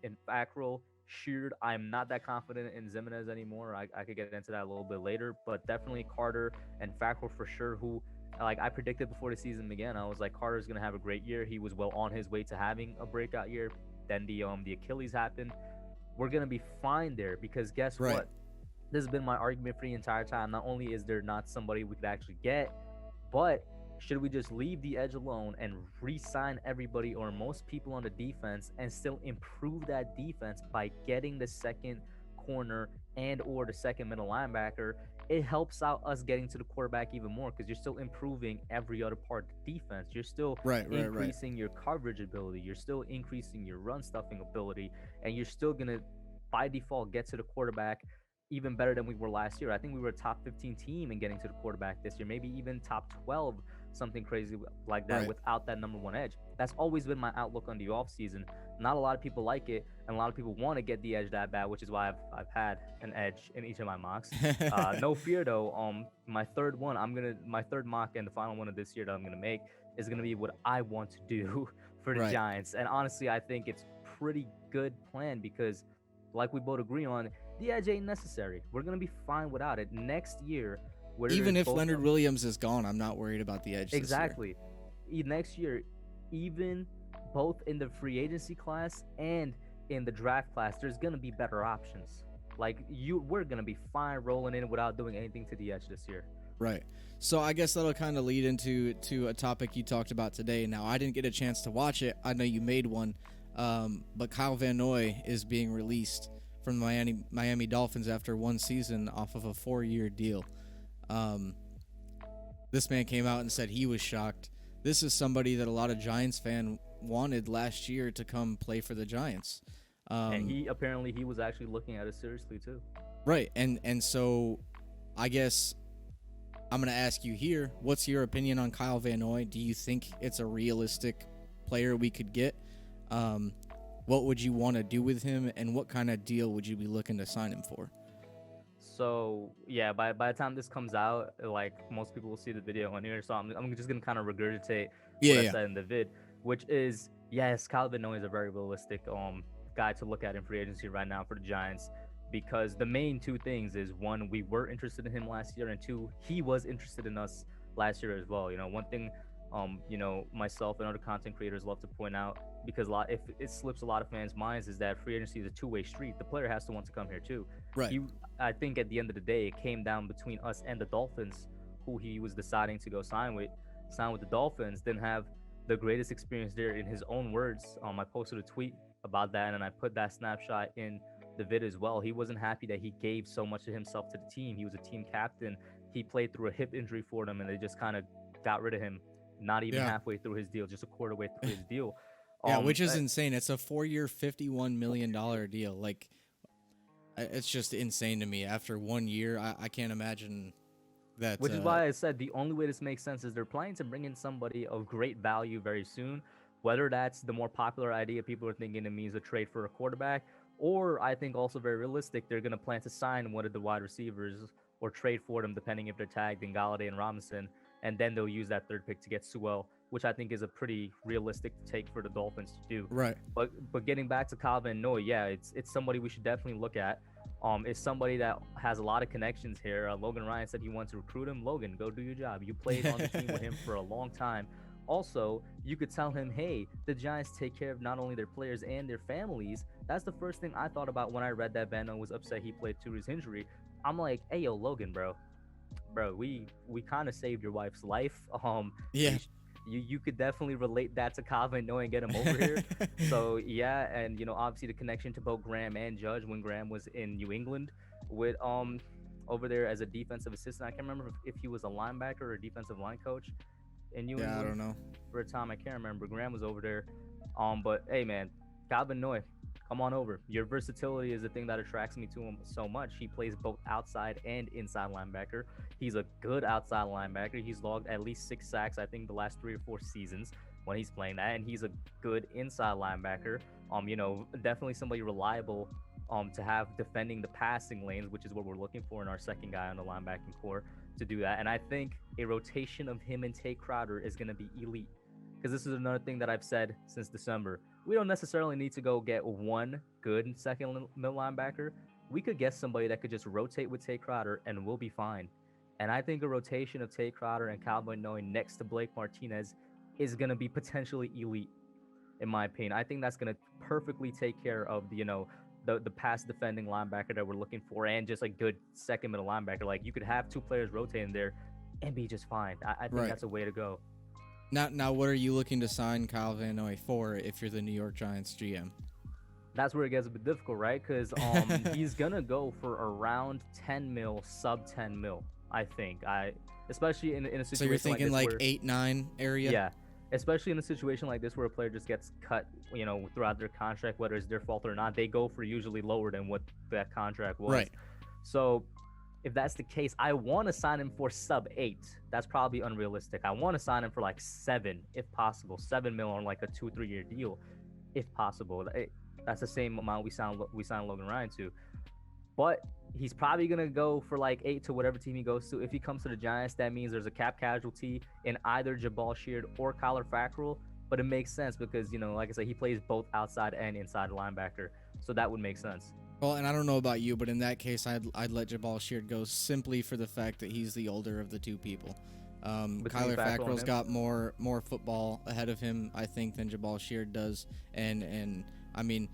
in Fackrell. Sheared, I'm not that confident in Zimenez anymore. I could get into that a little bit later, but definitely Carter and Fackrell for sure. Who, like I predicted before the season began, I was like Carter's gonna have a great year. He was well on his way to having a breakout year. Then the Achilles happened. We're gonna be fine there, because guess Right. what? This has been my argument for the entire time. Not only is there not somebody we could actually get, but should we just leave the edge alone and re-sign everybody or most people on the defense and still improve that defense by getting the second corner and or the second middle linebacker? It helps out us getting to the quarterback even more, because you're still improving every other part of the defense. You're still Right. Right. increasing your coverage ability. You're still increasing your run stuffing ability, and you're still gonna by default get to the quarterback even better than we were last year. I think we were a top 15 team in getting to the quarterback this year, maybe even top 12, something crazy like that, Right. without that number one edge. That's always been my outlook on the offseason. Not a lot of people like it, and a lot of people want to get the edge that bad, which is why I've had an edge in each of my mocks. No fear though, my third mock and the final one of this year that I'm gonna make is gonna be what I want to do for the Right. Giants. And honestly, I think it's pretty good plan, because like we both agree on, the edge ain't necessary. We're gonna be fine without it. Next year, Even if Leonard Williams is gone, I'm not worried about the edge. Exactly. Next year, even both in the free agency class and in the draft class, there's gonna be better options. Like we're gonna be fine rolling in without doing anything to the edge this year. Right. So I guess that'll kind of lead into a topic you talked about today. Now, I didn't get a chance to watch it. I know you made one, but Kyle Van Noy is being released from the Miami Dolphins after one season off of a 4-year deal. This man came out and said he was shocked. This is somebody that a lot of Giants fan wanted last year to come play for the Giants. And he was actually looking at it seriously too. Right. And so I guess I'm going to ask you here, what's your opinion on Kyle Van Noy? Do you think it's a realistic player we could get? What would you want to do with him, and what kind of deal would you be looking to sign him for? So yeah, by the time this comes out, like most people will see the video on here, so I'm just gonna kind of regurgitate what I said in the vid, which is yes, Kyle Van Noy is a very realistic guy to look at in free agency right now for the Giants, because the main two things is, one, we were interested in him last year, and two, he was interested in us last year as well. One thing myself and other content creators love to point out, because if it slips a lot of fans' minds, is that free agency is a two-way street. The player has to want to come here too. Right. I think at the end of the day, it came down between us and the Dolphins, who he was deciding to go sign with the Dolphins. Didn't have the greatest experience there, in his own words. I posted a tweet about that, and I put that snapshot in the vid as well. He wasn't happy that he gave so much of himself to the team. He was a team captain. He played through a hip injury for them, and they just kind of got rid of him. Not even halfway through his deal, just a quarter way through his deal. Which is insane. It's a 4-year, $51 million deal. Like, it's just insane to me. After 1 year, I can't imagine that. Which is why I said the only way this makes sense is they're planning to bring in somebody of great value very soon. Whether that's the more popular idea people are thinking it means a trade for a quarterback, or I think also very realistic, they're going to plan to sign one of the wide receivers or trade for them, depending if they're tagged in Galladay and Robinson, and then they'll use that third pick to get Sewell, which I think is a pretty realistic take for the Dolphins to do. Right. But getting back to Kyle Van Noy, yeah, it's somebody we should definitely look at. is somebody that has a lot of connections here. Logan Ryan said he wants to recruit him. Logan, go do your job. You played on the team with him for a long time. Also, you could tell him, hey, the Giants take care of not only their players and their families. That's the first thing I thought about when I read that Bando was upset he played to his injury. I'm like, hey, yo, Logan, bro, we kind of saved your wife's life. Yeah. You could definitely relate that to Calvin knowing get him over here. So yeah, and obviously the connection to both Graham and Judge when Graham was in New England with over there as a defensive assistant. I can't remember if he was a linebacker or a defensive line coach in New England. I don't know. For a time, I can't remember. Graham was over there. But hey, man, Calvin Noy, come on over. Your versatility is the thing that attracts me to him so much. He plays both outside and inside linebacker. He's a good outside linebacker. He's logged at least 6 sacks, I think, the last 3 or 4 seasons when he's playing that. And he's a good inside linebacker. Definitely somebody reliable to have defending the passing lanes, which is what we're looking for in our second guy on the linebacking core to do that. And I think a rotation of him and Tay Crowder is going to be elite. Because this is another thing that I've said since December. We don't necessarily need to go get one good second middle linebacker. We could get somebody that could just rotate with Tay Crowder and we'll be fine. And I think a rotation of Tay Crowder and Cowboy Noe next to Blake Martinez is going to be potentially elite, in my opinion. I think that's going to perfectly take care of the pass defending linebacker that we're looking for and just a good second middle linebacker. Like, you could have 2 players rotating there and be just fine. I think that's a way to go. Now, what are you looking to sign Kyle Van Noy for if you're the New York Giants GM? That's where it gets a bit difficult, right? Because he's gonna go for around 10 mil, sub 10 mil, I think. Especially in a situation. So you're thinking like, 8-9 area? Yeah, especially in a situation like this where a player just gets cut, throughout their contract, whether it's their fault or not. They go for usually lower than what that contract was. Right. So if that's the case, I want to sign him for sub 8. That's probably unrealistic. I want to sign him for like 7, if possible. 7 mil on like a 2-3 year deal, if possible. That's the same amount we signed Logan Ryan to. But he's probably gonna go for like 8 to whatever team he goes to. If he comes to the Giants, that means there's a cap casualty in either Jabal Sheard or Kyler Fackrell. But it makes sense because like I said, he plays both outside and inside linebacker, so that would make sense. Well, and I don't know about you, but in that case, I'd let Jabal Sheard go simply for the fact that he's the older of the 2 people. Kyler Fackrell's got more football ahead of him, I think, than Jabal Sheard does. And I mean,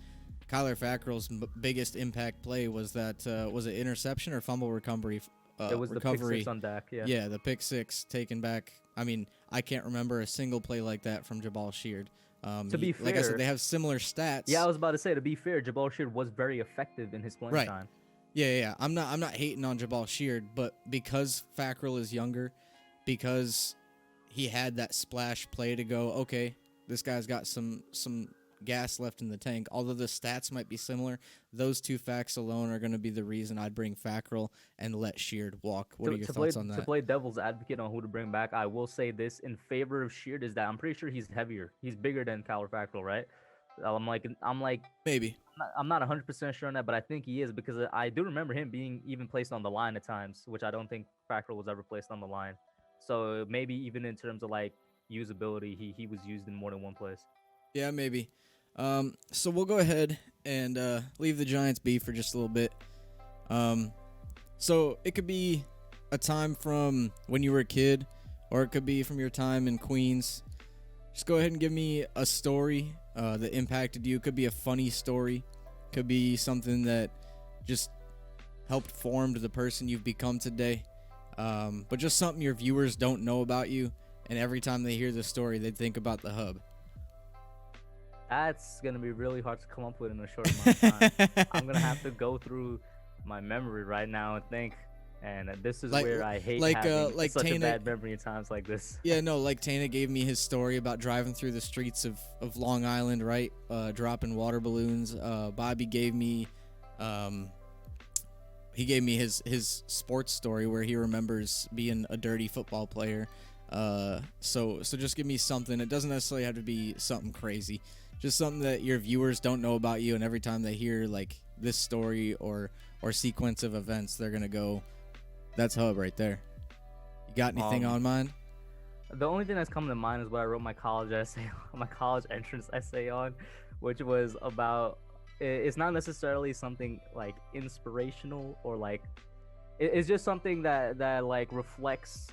Kyler Fackrell's biggest impact play was that was it interception or fumble recovery? It was the pick 6 on Dak. Yeah, the pick 6 taken back. I mean, I can't remember a single play like that from Jabal Sheard. To be fair, like I said, they have similar stats. Yeah, I was about to say, to be fair, Jabal Sheard was very effective in his playing time. Yeah. I'm not hating on Jabal Sheard, but because Fackrell is younger, because he had that splash play to go, okay, this guy's got some gas left in the tank. Although the stats might be similar, those 2 facts alone are going to be the reason I'd bring Fackrell and let Sheard walk. What are your thoughts on that? To play devil's advocate on who to bring back, I will say this in favor of Sheard is that I'm pretty sure he's heavier. He's bigger than Kyler Fackrell, right? I'm like maybe. I'm not 100% sure on that, but I think he is because I do remember him being even placed on the line at times, which I don't think Fackrell was ever placed on the line. So maybe even in terms of like usability, he was used in more than one place. Yeah, maybe. So we'll go ahead and leave the Giants be for just a little bit. So it could be a time from when you were a kid, or it could be from your time in Queens. Just go ahead and give me a story that impacted you. It could be a funny story. Could be something that just helped form the person you've become today. But just something your viewers don't know about you, and every time they hear the story, they think about the hub. That's going to be really hard to come up with in a short amount of time. I'm going to have to go through my memory right now and think. And this is where I hate having such a bad memory in times like this. Yeah, no, like Tana gave me his story about driving through the streets of Long Island, right? Dropping water balloons. Bobby gave me his sports story where he remembers being a dirty football player. So just give me something. It doesn't necessarily have to be something crazy. Just something that your viewers don't know about you, and every time they hear like this story or sequence of events, they're gonna go, "That's Hub right there." You got anything on mind? The only thing that's coming to mind is what I wrote my college entrance essay on, which was about it's not necessarily something like inspirational or like it's just something that like reflects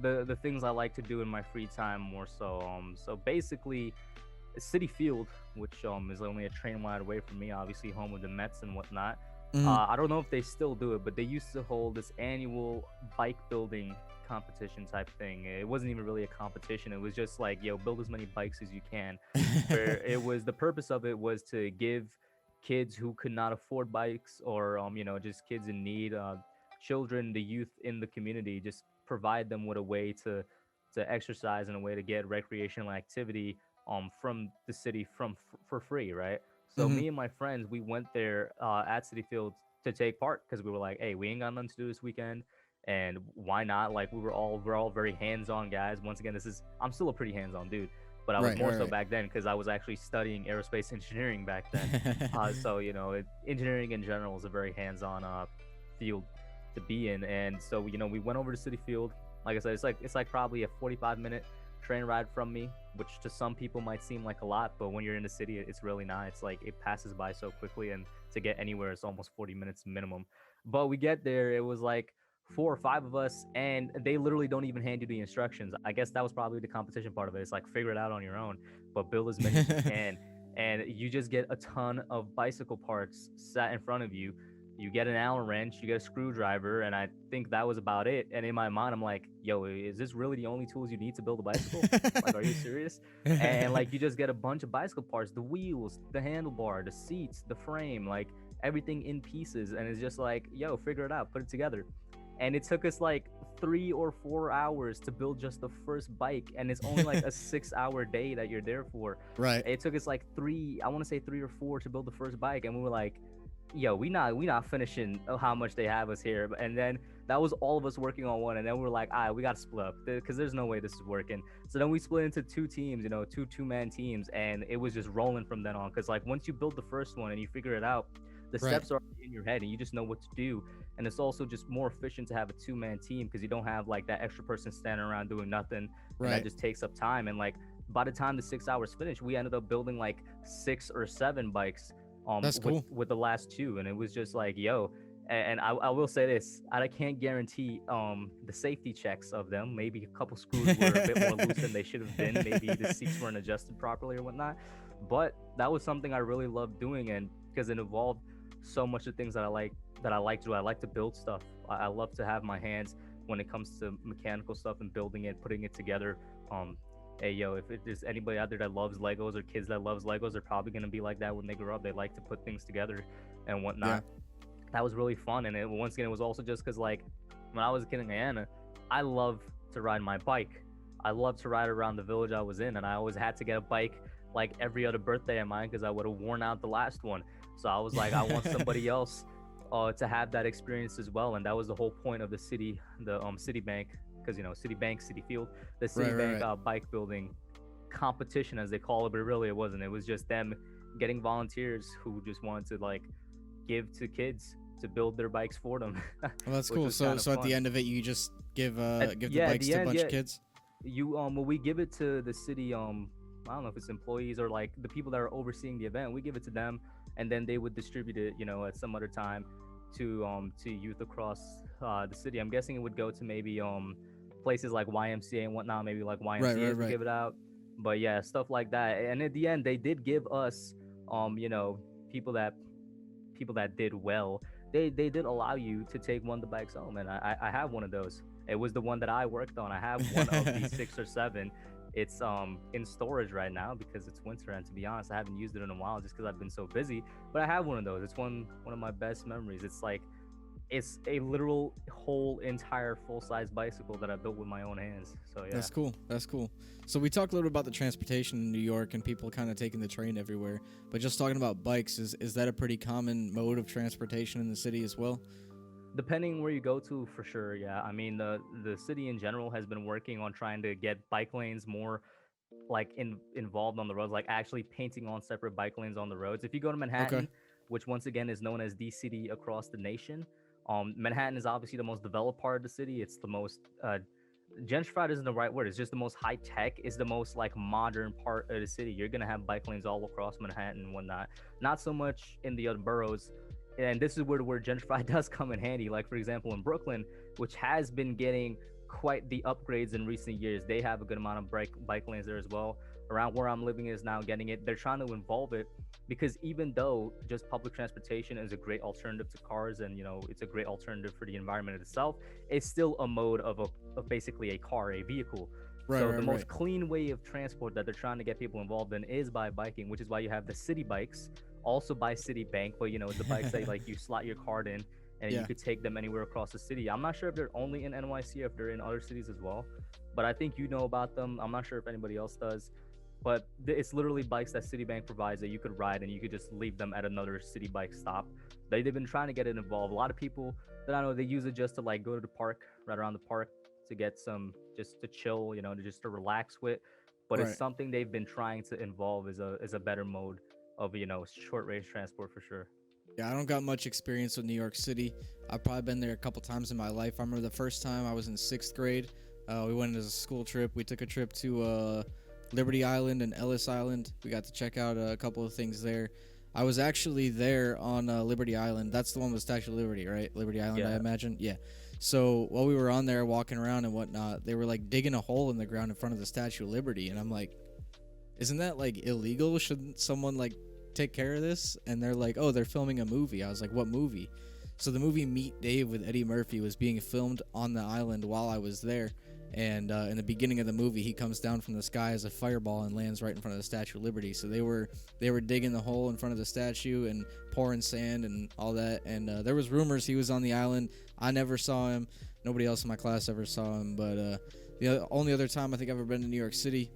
the things I like to do in my free time more so. So basically, City Field, which is only a train ride away from me, obviously home of the Mets and whatnot. Hmm. I don't know if they still do it, but they used to hold this annual bike building competition type thing. It wasn't even really a competition. It was just like, yo, build as many bikes as you can. Where it was the purpose of it was to give kids who could not afford bikes or just kids in need, children, the youth in the community, just provide them with a way to exercise and a way to get recreational activity from the city for free, right? So Hmm. me and my friends, we went there at City Field to take part because we were like, hey, we ain't got nothing to do this weekend, and why not? Like we're all very hands-on guys. Once again, this is I'm still a pretty hands-on dude, but I was Right, more so right, back then because I was actually studying aerospace engineering back then. right. So engineering in general is a very hands-on field to be in, and so we went over to City Field. Like I said, it's like probably a 45-minute train ride from me, which to some people might seem like a lot, but when you're in the city, it's really not. It's like it passes by so quickly, and to get anywhere, it's almost 40 minutes minimum. But we get there, it was like four or five of us, and they literally don't even hand you the instructions. I guess that was probably the competition part of it. It's like figure it out on your own, but build as many as you can. And you just get a ton of bicycle parts sat in front of you. You get an Allen wrench, you get a screwdriver, and I think that was about it. And in my mind, I'm like, yo, is this really the only tools you need to build a bicycle? Like, are you serious? And like, you just get a bunch of bicycle parts, the wheels, the handlebar, the seats, the frame, like everything in pieces. And it's just like, yo, figure it out, put it together. And it took us like 3 or 4 hours to build just the first bike. And it's only like a 6 hour day that you're there for. Right. It took us like I want to say 3 or 4 to build the first bike. And we were like, yo, we not finishing how much they have us here. And then that was all of us working on one, and then we are like, all right, we got to split up because there's no way this is working. So then we split into two teams, two-man teams, and it was just rolling from then on. Because like once you build the first one and you figure it out, the Right. steps are in your head and you just know what to do. And it's also just more efficient to have a two-man team because you don't have like that extra person standing around doing nothing, and that Right. just takes up time. And like by the time the 6 hours finished, we ended up building like 6 or 7 bikes That's with cool. with the last two, and it was just like, yo. And I will say this, I can't guarantee the safety checks of them. Maybe a couple screws were a bit more loose than they should have been. Maybe the seats weren't adjusted properly or whatnot. But that was something I really loved doing, and because it involved so much of things that I like to do. I like to build stuff. I love to have my hands when it comes to mechanical stuff and building it, putting it together. um Hey, yo, if there's anybody out there that loves Legos or kids that loves Legos, they're probably gonna be like that when they grow up. They like to put things together and Yeah. whatnot. That was really fun, and once again, it was also just because like when I was a kid in Guyana, I love to ride my bike. I love to ride around the village I was in, and I always had to get a bike like every other birthday of mine because I would have worn out the last one. So I was like, I want somebody else to have that experience as well, and that was the whole point of the Citibank, because Citibank, City Field, the Right. Right. Citibank Right. bike building competition as they call it, but really it wasn't. It was just them getting volunteers who just wanted to like give to kids to build their bikes for them, Well, that's which cool. was So, kind of so at the fun. end of it, you just give the Yeah, at bikes the to a end, bunch of yeah, kids. well, we give it to the city. I don't know if it's employees or like the people that are overseeing the event. We give it to them, and then they would distribute it, at some other time to youth across the city. I'm guessing it would go to maybe places like YMCA and whatnot. Maybe like Right. Right. YMCA's would Right. give it out, but yeah, stuff like that. And at the end, they did give us people that did well. They did allow you to take one of the bikes home, and I have one of those. It was the one that I worked on. I have one of the 6 or 7. It's in storage right now because it's winter, and to be honest, I haven't used it in a while just because I've been so busy. But I have one of those. It's one of my best memories. It's like it's a literal whole entire full size bicycle that I built with my own hands. So yeah. That's cool. That's cool. So we talked a little bit about the transportation in New York and people kind of taking the train everywhere. But just talking about bikes, is that a pretty common mode of transportation in the city as well? Depending where you go to, for sure, yeah. I mean, the city in general has been working on trying to get bike lanes more like involved on the roads, like actually painting on separate bike lanes on the roads. If you go to Okay. Manhattan, which once again is known as the city across the nation, Manhattan is obviously the most developed part of the city. It's the most gentrified isn't the right word. It's just the most high tech. Is the most like modern part of the city. You're gonna have bike lanes all across Manhattan and whatnot. Not so much in the other boroughs. And this is where the word gentrified does come in handy. Like for example, in Brooklyn, which has been getting quite the upgrades in recent years, they have a good amount of bike lanes there as well. Around where I'm living is now getting it. They're trying to involve it because even though just public transportation is a great alternative to cars and it's a great alternative for the environment itself, it's still a mode of basically a car, a vehicle. Right, So the right, most right. clean way of transport that they're trying to get people involved in is by biking, which is why you have the city bikes, also by Citibank, but the bikes that like you slot your card in and you Yeah. could take them anywhere across the city. I'm not sure if they're only in NYC or if they're in other cities as well, but I think you know about them. I'm not sure if anybody else does, but it's literally bikes that Citibank provides that you could ride and you could just leave them at another city bike stop. They've been trying to get it involved. A lot of people that I know, they use it just to like go to the park, right around the park, to get some, just to chill, to just to relax with. But it's Right. something they've been trying to involve as a better mode of short range transport for sure. Yeah, I don't got much experience with New York City. I've probably been there a couple times in my life. I remember the first time I was in sixth grade. We went as a school trip. We took a trip to Liberty Island and Ellis Island. We got to check out a couple of things there. I was actually there on Liberty Island. That's the one with Statue of Liberty, right? Liberty Island, I Yeah. imagine. Yeah. So while we were on there walking around and whatnot, they were like digging a hole in the ground in front of the Statue of Liberty, and I'm like, isn't that like illegal? Shouldn't someone like take care of this? And they're like, oh, they're filming a movie. I was like, what movie? So the movie Meet Dave with Eddie Murphy was being filmed on the island while I was there. And in the beginning of the movie, he comes down from the sky as a fireball and lands right in front of the Statue of Liberty. So they were digging the hole in front of the statue and pouring sand and all that. And there was rumors he was on the island. I never saw him. Nobody else in my class ever saw him. But the only other time I think I've ever been to New York City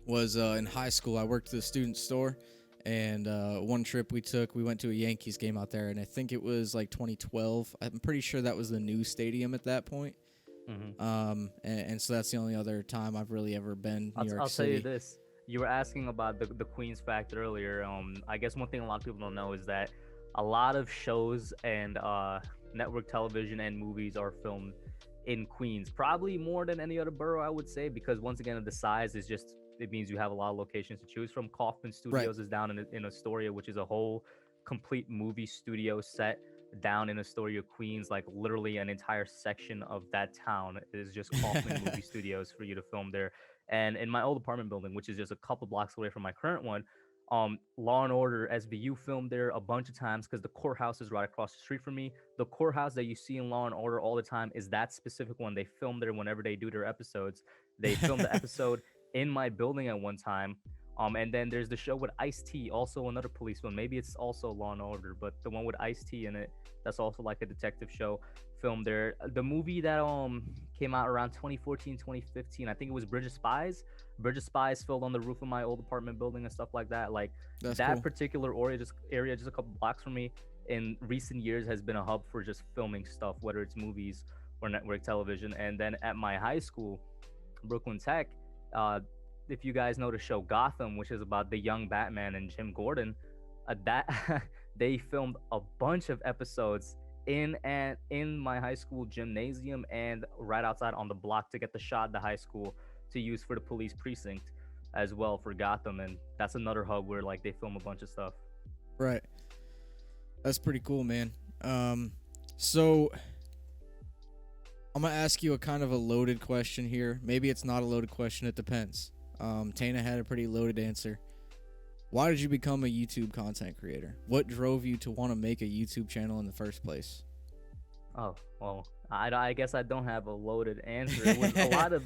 was in high school. I worked at the student store, and one trip we went to a Yankees game out there, and I think it was like 2012. I'm pretty sure that was the new stadium at that point. Hmm. And so that's the only other time I've really ever been New York I'll tell you City. this. You were asking about the Queens factor earlier. I guess one thing a lot of people don't know is that a lot of shows and network television and movies are filmed in Queens, probably more than any other borough, I would say, because once again, the size is just, it means you have a lot of locations to choose from. Kaufman Right. Studios is down in Astoria, which is a whole complete movie studio set down in Astoria, Queens. Like literally an entire section of that town is just Kaufman Movie Studios for you to film there. And in my old apartment building, which is just a couple blocks away from my current one, Law and Order SVU filmed there a bunch of times because the courthouse is right across the street from me. The courthouse that you see in Law and Order all the time is that specific one. They film there whenever they do their episodes. They filmed the episode in my building at one time. And then there's the show with Ice-T, also another police one. Maybe it's also Law and Order, but the one with Ice-T in it, that's also like a detective show filmed there. The movie that came out around 2014, 2015, I think it was Bridge of Spies. Bridge of Spies filmed on the roof of my old apartment building and stuff like that. Like That's that cool. particular area just a couple blocks from me in recent years has been a hub for just filming stuff, whether it's movies or network television. And then at my high school, Brooklyn Tech, if you guys know the show Gotham, which is about the young Batman and Jim Gordon, that they filmed a bunch of episodes in my high school gymnasium and right outside on the block to get the shot at the high school to use for the police precinct as well for Gotham. And that's another hub where like they film a bunch of stuff. Right. That's pretty cool, man. So I'm gonna ask you a kind of a loaded question here. Maybe it's not a loaded question. It depends. Tana had a pretty loaded answer. Why did you become a YouTube content creator? What drove you to want to make a YouTube channel in the first place? Oh, well, I guess I don't have a loaded answer. It was a lot of,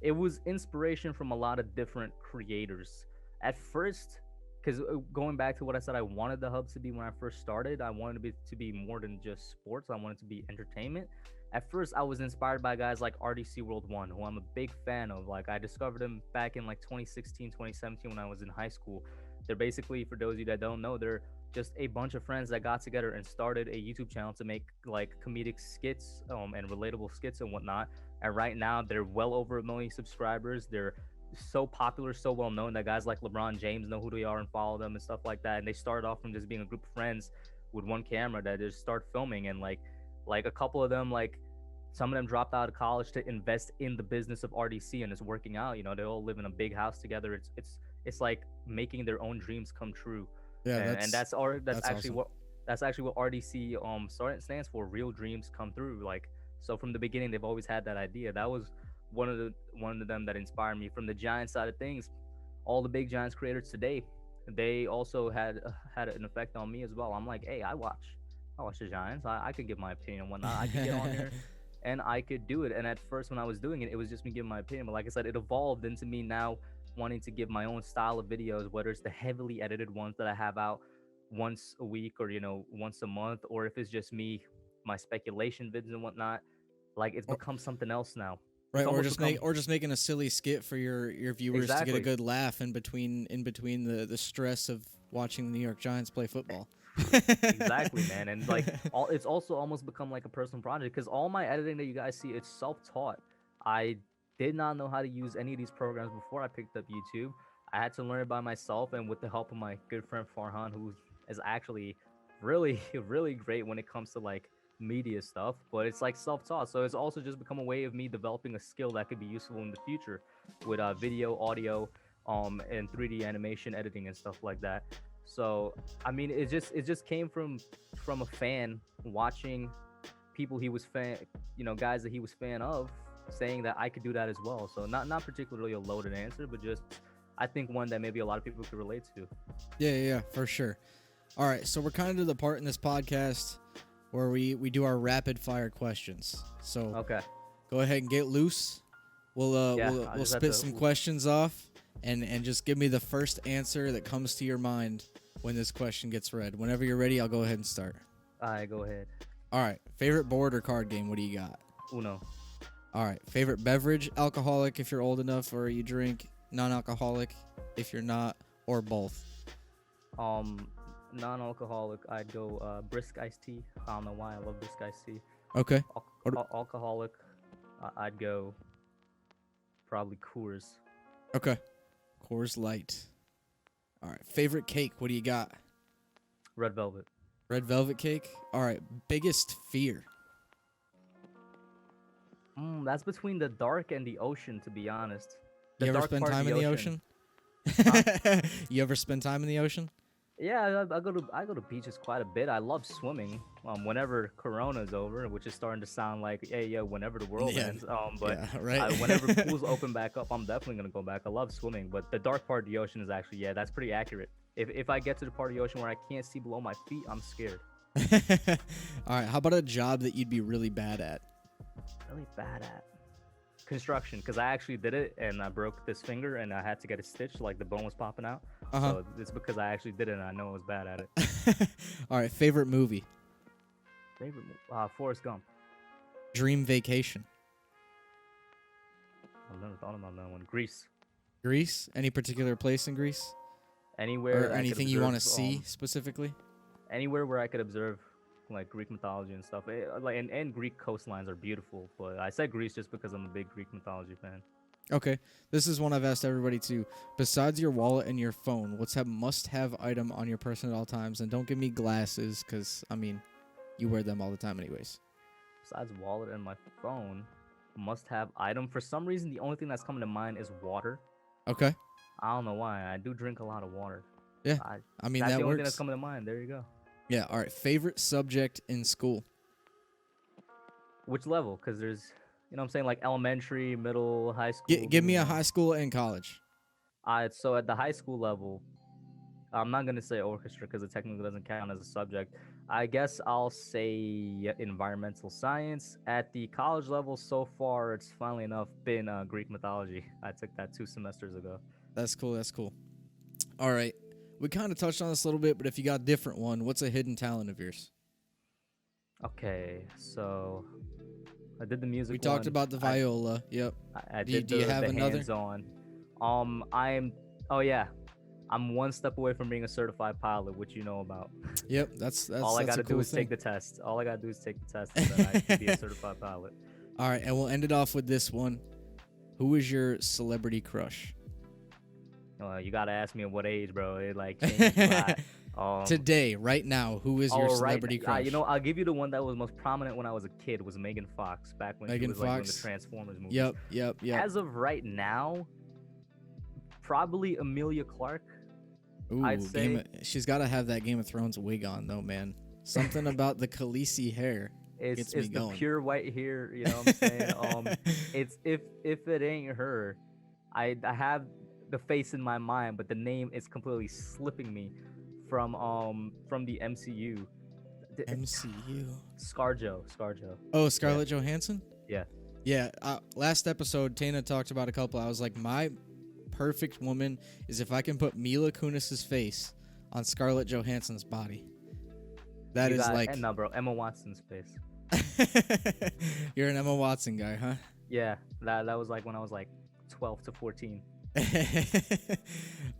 it was inspiration from a lot of different creators. At first, because going back to what I said, I wanted the hub to be when I first started. I wanted to be more than just sports. I wanted to be entertainment. At first, I was inspired by guys like RDC World One, who I'm a big fan of. Like, I discovered them back in like 2016, 2017 when I was in high school. They're basically, for those of you that don't know, they're just a bunch of friends that got together and started a YouTube channel to make like comedic skits and relatable skits and whatnot. And right now, they're well over 1 million subscribers. They're so popular, so well known that guys like LeBron James know who they are and follow them and stuff like that. And they started off from just being a group of friends with one camera that just start filming, and like a couple of them, like Some of them dropped out of college to invest in the business of RDC, and it's working out. You know, they all live in a big house together. It's like making their own dreams come true, Yeah, and that's that's actually awesome. what RDC stands for. Real dreams come through. Like, so from the beginning, they've always had that idea. That was one of them that inspired me. From the Giants side of things, all the big Giants creators today, they also had an effect on me as well. I'm like, hey, I watch the Giants. I could give my opinion and whatnot. I could get on here and I could do it. And at first, when I was doing it, it was just me giving my opinion. But like I said, it evolved into me now wanting to give my own style of videos, whether it's the heavily edited ones that I have out once a week or, once a month, or if it's just me, my speculation vids and whatnot. Like, it's Or, become something else now. right, It's almost become or just making a silly skit for your viewers to get a exactly. good laugh in between the stress of watching the New York Giants play football. Exactly, man. And like it's also almost become like a personal project because all my editing that you guys see, it's self-taught. I did not know how to use any of these programs before I picked up YouTube. I had to learn it by myself and with the help of my good friend Farhan, who is actually really, really great when it comes to like media stuff. But it's like self-taught. So it's also just become a way of me developing a skill that could be useful in the future with video, audio, and 3D animation editing and stuff like that. So I mean, it just came from a fan watching people he was fan, guys that he was fan of, saying that I could do that as well. So not particularly a loaded answer, but just I think one that maybe a lot of people could relate to. Yeah, for sure. All right, so we're kind of to the part in this podcast where we do our rapid fire questions. So Okay. go ahead and get loose. Yeah, We'll I we'll just have spit to. some questions off, and just give me the first answer that comes to your mind when this question gets read. Whenever you're ready, I'll go ahead and start. All right, go ahead. All right, favorite board or card game? What do you got? Uno. All right, favorite beverage? Alcoholic if you're old enough, or you drink non-alcoholic if you're not, or both. Um, Non-alcoholic. I'd go brisk iced tea. I don't know why I love brisk iced tea. Okay. What? Alcoholic. I'd go probably Coors. Okay. Coors Light. All right, favorite cake? What do you got? Red velvet. Red velvet cake. All right, biggest fear. That's between the dark and the ocean, to be honest. The You ever dark spend part of time in the ocean? Huh? You ever spend time in the ocean? Yeah, I go to beaches quite a bit. I love swimming. Whenever Corona's over, which is starting to sound like, hey, yo, whenever the world Yeah. ends. But Yeah, right. whenever pools open back up, I'm definitely gonna go back. I love swimming, but the dark part of the ocean is actually, yeah, that's pretty accurate. If I get to the part of the ocean where I can't see below my feet, I'm scared. All right, how about a job that you'd be really bad at? Really bad at construction, because I actually did it and I broke this finger and I had to get a stitch, like the bone was popping out. Uh-huh. So it's because I actually did it and I know I was bad at it. All right, favorite movie? Favorite Forrest Gump. Dream vacation? I've never thought about that one. Greece. Greece? Any particular place in Greece? Anywhere Or I could anything you want to observe, see specifically? anywhere where I could observe like Greek mythology and stuff. And Greek coastlines are beautiful. But I said Greece just because I'm a big Greek mythology fan. Okay, this is one I've asked everybody too. Besides your wallet and your phone, what's a must-have item on your person at all times? And don't give me glasses, because, I mean, you wear them all the time anyways. Besides wallet and my phone, must-have item. For some reason, the only thing that's coming to mind is water. Okay. I don't know why. I do drink a lot of water. Yeah, I mean, That's that the only thing works. that's coming to mind. There you go. Yeah, all right. Favorite subject in school? Which level? Because there's, what I'm saying, like elementary, middle, high school. Give me a high school and college. So at the high school level, I'm not gonna say orchestra because it technically doesn't count as a subject. I guess I'll say environmental science. At the college level, so far, it's finally enough been Greek mythology. I took that 2 semesters ago. That's cool. That's cool. All right. We kind of touched on this a little bit, but if you got a different one, what's a hidden talent of yours? Okay, so I did the music. We talked one. about the viola. Yep. I Do you- did do you the, have the another? hands-on. Oh yeah, I'm one step away from being a certified pilot, which you know about. Yep. That's All I that's gotta a cool do is thing. take the test. All I gotta do is take the test, and then I can be a certified pilot. All right, and we'll end it off with this one. Who is your celebrity crush? You gotta ask me at what age, bro. It like changes a lot. Today, right now, who is your All right, celebrity crush? you know, I'll give you the one that was most prominent when I was a kid was Megan Fox back when she Megan was like doing the Fox. Transformers movies. Yep. As of right now, probably Amelia Clark. Ooh, I'd say she's got to have that Game of Thrones wig on, though, man. Something about the Khaleesi hair gets me it's the going. pure white hair. You know what I'm saying? It's if it ain't her, I have the face in my mind, but the name is completely slipping me from the MCU. MCU. ScarJo. Oh, Scarlett Johansson? Yeah. Yeah. Last episode, Tana talked about a couple. I was like, my perfect woman is if I can put Mila Kunis's face on Scarlett Johansson's body. That is like... No, bro. Emma Watson's face. You're an Emma Watson guy, huh? Yeah. That was like when I was like 12 to 14.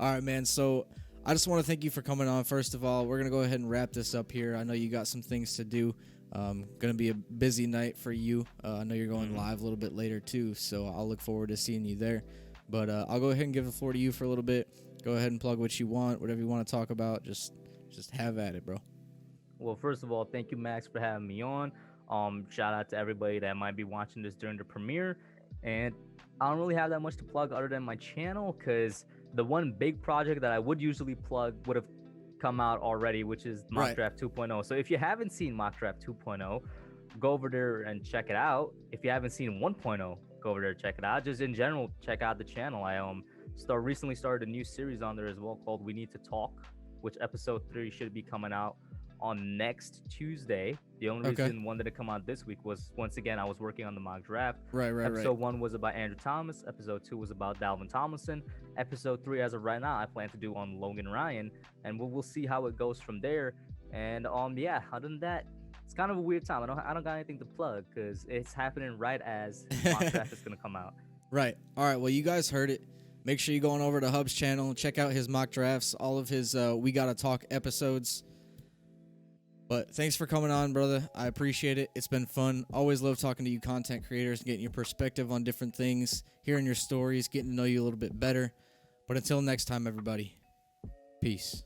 All right, man. So I just want to thank you for coming on. First of all, we're going to go ahead and wrap this up here. I know you got some things to do. Going to be a busy night for you. I know you're going live a little bit later too, so I'll look forward to seeing you there. But I'll go ahead and give the floor to you for a little bit. Go ahead and plug what you want, whatever you want to talk about. Just have at it, bro. Well, first of all, thank you, Max, for having me on. Shout out to everybody that might be watching this during the premiere. And I don't really have that much to plug other than my channel, because the one big project that I would usually plug would have come out already, which is Mock Draft 2.0. So if you haven't seen Mock Draft 2.0, go over there and check it out. If you haven't seen 1.0, go over there and check it out. Just in general, check out the channel. I recently started a new series on there as well called We Need to Talk, which episode 3 should be coming out on next Tuesday. The only reason one didn't come out this week was, once again, I was working on the mock draft. Episode 1 was about Andrew Thomas. Episode 2 was about Dalvin Tomlinson. Episode 3, as of right now, I plan to do on Logan Ryan, and we'll see how it goes from there. And yeah, other than that, it's kind of a weird time. I don't got anything to plug because it's happening right as mock draft is gonna come out. Right. All right. Well, you guys heard it. Make sure you go on over to Hub's channel, check out his mock drafts, all of his We Gotta Talk episodes. But thanks for coming on, brother. I appreciate it. It's been fun. Always love talking to you content creators, getting your perspective on different things, hearing your stories, getting to know you a little bit better. But until next time, everybody, peace.